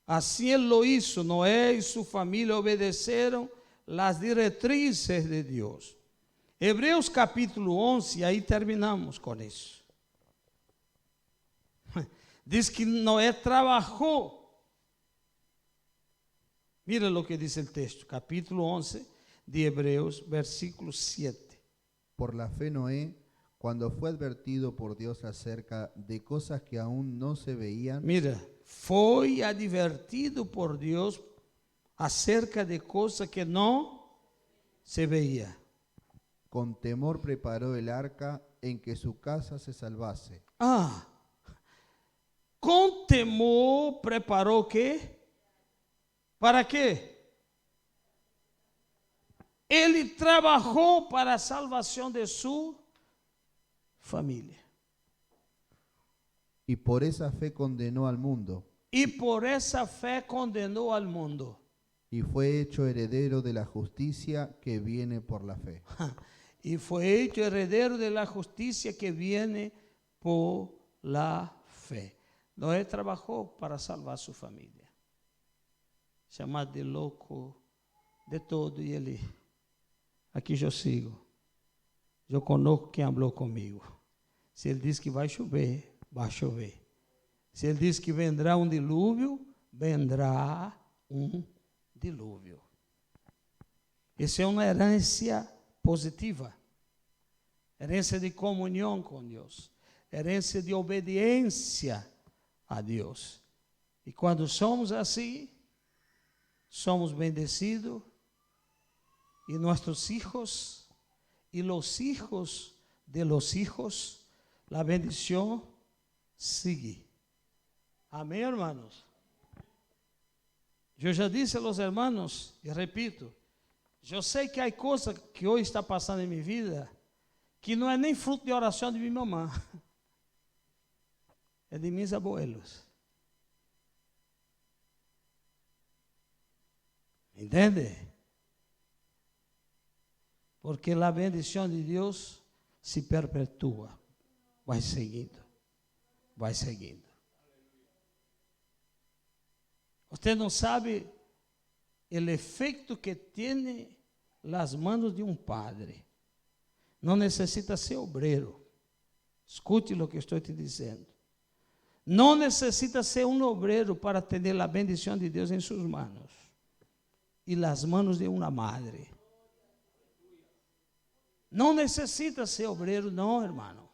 Assim ele lo hizo. Noé e sua família obedeceram as diretrizes de Deus. Hebreus capítulo 11, aí terminamos com isso. Diz que Noé trabalhou. Mira o que diz o texto, capítulo 11 de Hebreos, versículo 7. Por la fe Noé, cuando fue advertido por Dios acerca de cosas que aún no se veían. Mira, foi advertido por Deus acerca de coisas que não se veía. Con temor preparó el arca en que su casa se salvase. Com temor preparou o quê? Para quê? Ele trabalhou para a salvação de sua família. Y por esa fe condenó al mundo. E por essa fé condenou al mundo. Y fue hecho heredero de la justicia que viene por la fe. E foi hecho heredero de la justicia que viene por la fe. Noé trabalhou para salvar sua família. Chamado de louco, de todo, e ele, aqui eu sigo. Eu conosco quem falou comigo. Se ele diz que vai chover, vai chover. Se ele diz que vendrá um dilúvio, vendrá um dilúvio. Isso é uma herência positiva. Herência de comunhão com Deus. Herência de obediência a Deus. E quando somos assim, somos bendecidos, e nossos hijos e os hijos de los hijos, a bendição sigue. Amém, hermanos? Eu já disse aos hermanos, e repito, eu sei que há coisas que hoje está passando em minha vida, que não é nem fruto de oração de minha mamãe, é de meus abuelos. Entende? Porque a bendição de Deus se perpetua. vai seguindo, vai seguindo. Você não sabe o efeito que tem as mãos de um padre. Não necessita ser obreiro. Escute o que estou te dizendo. Não necessita ser um obreiro para ter a bendição de Deus em suas mãos. E as mãos de uma madre. Não necessita ser obreiro, não, irmão.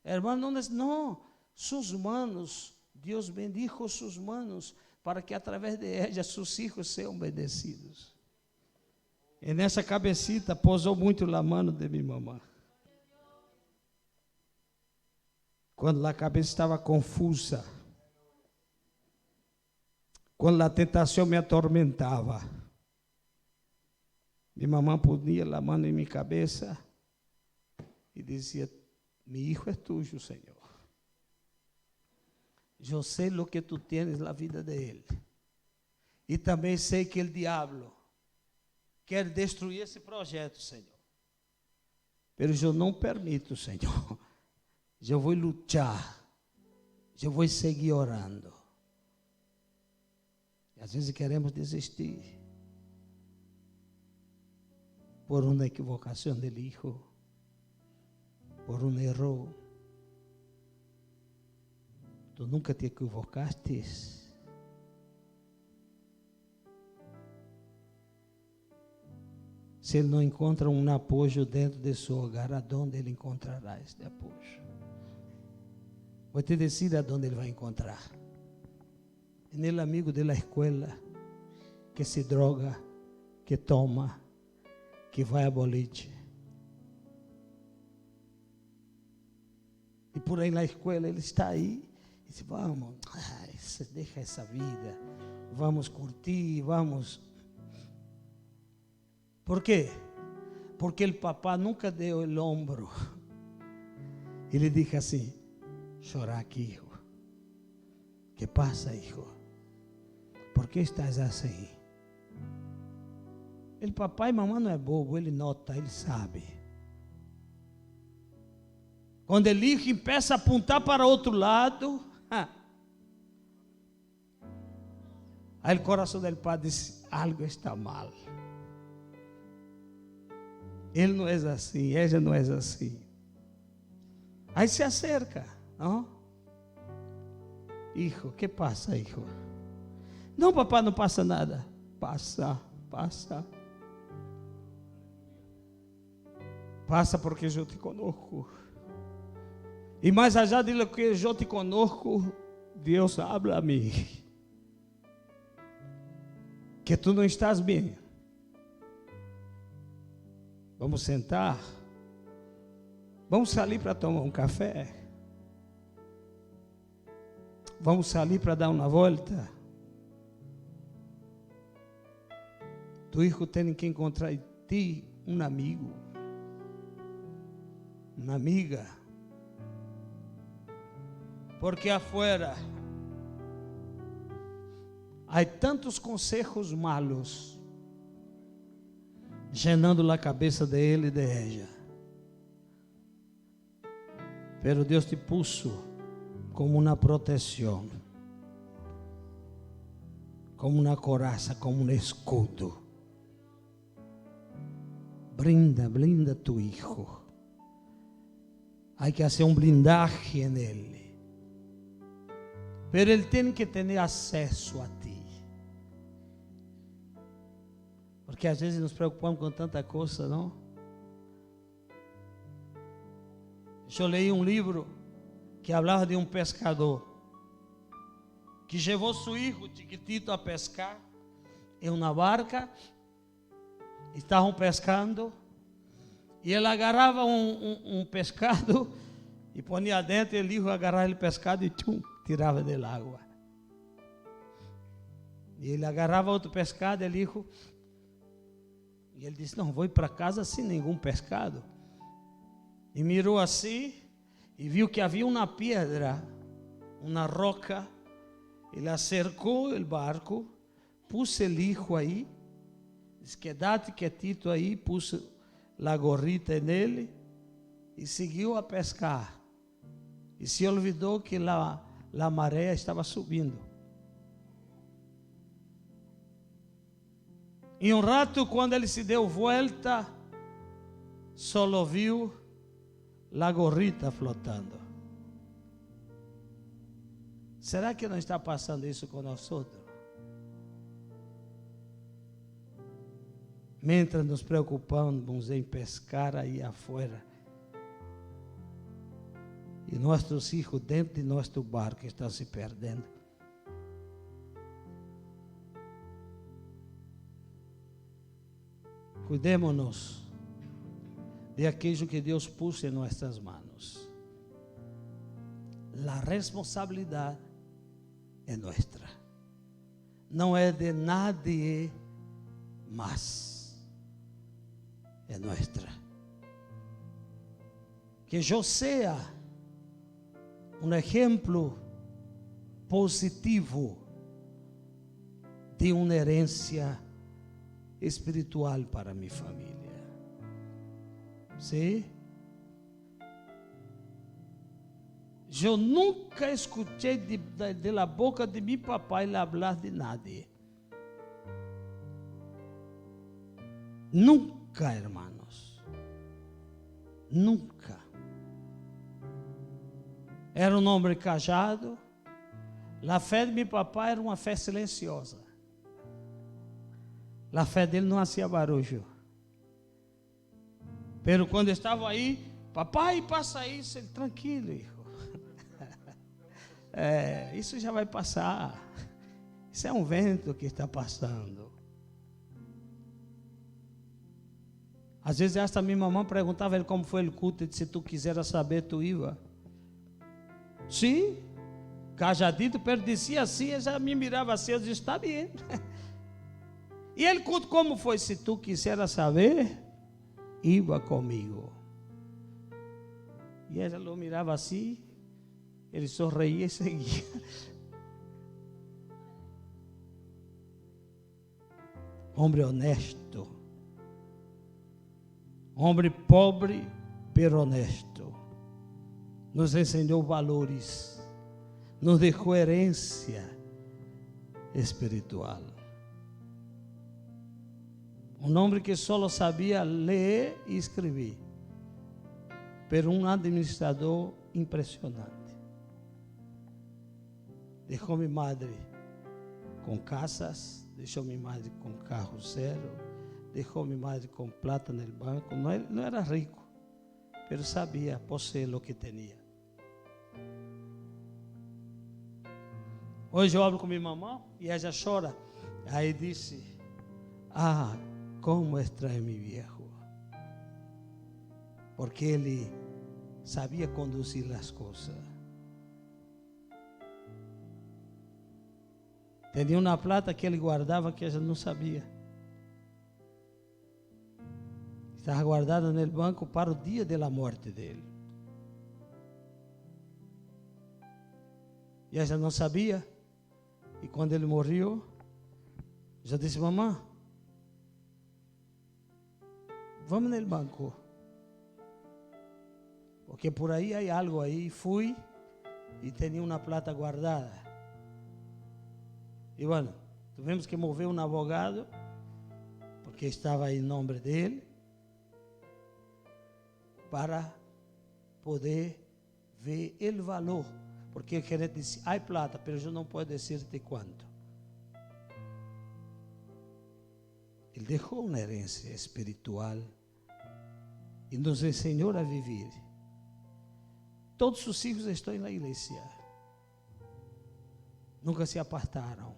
Irmão, não. Suas mãos, Deus bendijo suas mãos para que através de elas seus filhos sejam bendecidos. E nessa cabecita pousou muito a mão de minha mamãe. Quando a cabeça estava confusa, quando a tentação me atormentava, minha mamãe ponia a mão em minha cabeça e dizia: meu filho é tuyo, Senhor. Eu sei o que tu tens na vida dele. E também sei que o diabo quer destruir esse projeto, Senhor. Mas eu não permito, Senhor. Eu vou lutar. Eu vou seguir orando. E às vezes queremos desistir por uma equivocação do filho, por um erro. Tu nunca te equivocaste. Se ele não encontra um apoio dentro de seu hogar, aonde ele encontrará este apoio? Vou te dizer aonde ele vai encontrar. Nele amigo da escola que se droga, que toma, que vai a boliche. E por aí na escola ele está aí. E diz: vamos, deixa essa vida, vamos curtir, vamos. Por quê? Porque o papá nunca deu o ombro. Ele disse assim: chorar aqui, hijo. ¿Qué pasa, hijo? ¿Por qué estás assim? O papai e mamãe não é bobo, ele nota, ele sabe. Quando ele começa a apontar para outro lado, aí o coração do pai diz: algo está mal. Ele não é assim, ela não é assim. Aí se acerca, não? Hijo, que passa, hijo? Não, papai, não passa nada. Passa. Passa porque eu te conosco. E mais allá de lo que eu te conosco, Deus habla a mim. Que tu não estás bem. Vamos sentar. Vamos sair para tomar um café. Vamos sair para dar uma volta. Tu filho tem que encontrar em ti um amigo, uma amiga. Porque afuera há tantos conselhos malos llenando a cabeça de ele e de ella. Pero Deus te puso como uma proteção, como uma coraza, como um escudo. Blinda tu hijo. Há que fazer um blindaje nele. Pero ele tem que ter acesso a ti. Porque às vezes nos preocupamos com tanta coisa, não? Eu li um livro que falava de um pescador que levou seu filho chiquitito a pescar em uma barca. Estavam pescando e ele agarrava um pescado e ponia dentro, e o filho agarrava o pescado e tirava da água. E ele agarrava outro pescado, e ele disse: não, vou ir para casa sem nenhum pescado. E mirou assim e viu que havia uma pedra, uma roca. Ele acercou o barco, pôs o filho aí, disse: quedate quietito aí, pôs a gorrita nele e seguiu a pescar. e se olvidou que a maré estava subindo. E um rato, quando ele se deu volta, só viu a gorrita flotando. Será que não está passando isso com nós outros? Mientras nos preocupamos em pescar aí afuera, e nossos filhos dentro de nosso barco estão se perdendo. Cuidemos-nos de aquilo que Deus pôs em nossas mãos. A responsabilidade é nossa, não é de nadie mais, é nossa. Que eu seja um exemplo positivo de uma herência espiritual para minha família. Sim? Eu nunca escutei de la boca de meu papai falar de nadie. Nunca, hermanos. Nunca. Era um homem casado. A fé de meu papai era uma fé silenciosa. A fé dele não fazia barulho. Pero quando estava aí, papai, passa isso, ele, tranquilo, hijo. Isso já vai passar. Isso é um vento que está passando. Às vezes esta minha mamãe perguntava ele como foi o culto, e disse, se tu quiseras saber, tu ia. Sim, cajadito, pero dizia assim, eu já me mirava assim, eu disse, está bem. E ele culto como foi? Se tu quiseras saber, ia comigo. E ela o mirava assim, ele sorria e seguia. Homem honesto. Homem pobre, pero honesto. Nos ensinou valores. Nos deixou herência espiritual. Um homem que só sabia ler e escrever. Pero um administrador impressionante. Deixou minha madre com casas, deixou minha madre com carro zero, deixou minha madre com plata no banco. Não era rico, mas sabia possuir o que tinha. Hoje eu hablo com minha mamãe e ela chora. Aí disse, como extrae meu viejo. Porque ele sabia conduzir as coisas. Tinha uma plata que ele guardava que ela não sabia. Estava guardada no banco para o dia da morte dele. E ela não sabia. E quando ele morreu, já disse, mamãe, vamos no banco. Porque por aí há algo aí. Fui e tinha uma plata guardada. E bueno, tivemos que mover um advogado, porque estava em nome dele, para poder ver o valor. Porque o gerente disse, há plata, mas eu não posso dizer-te quanto. Ele deixou uma herência espiritual e nos ensinou a viver. Todos os filhos estão na igreja. Nunca se apartaram.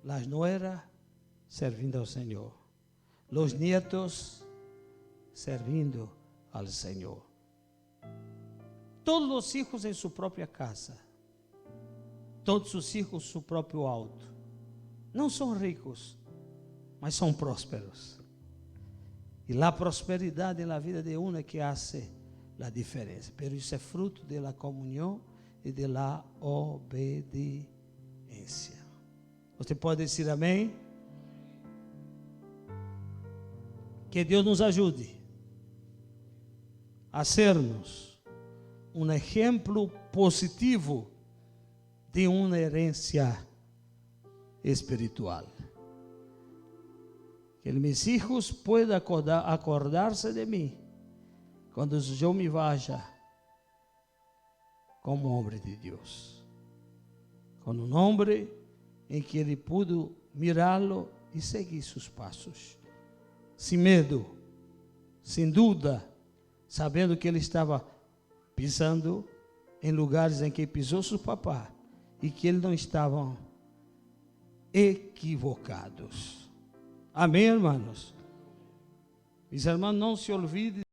Las nueras servindo ao Senhor. Los nietos servindo ao Senhor. Todos os filhos em sua própria casa. Todos os filhos em seu próprio auto. Não são ricos, mas são prósperos. E a prosperidade na vida de um é que hace a diferença. Pero isso é fruto da comunhão e da obediência. Você pode dizer amém? Que Deus nos ajude a sermos um exemplo positivo de uma herência espiritual. Que mis hijos puedan acordarse de mim quando eu me vaya como homem de Deus, como um homem em que ele pudo mirá-lo e seguir seus passos, sem medo, sem dúvida, sabendo que ele estava pisando em lugares em que pisou seu papá e que eles não estavam equivocados. Amém, irmãos? Mis irmãos, não se olvide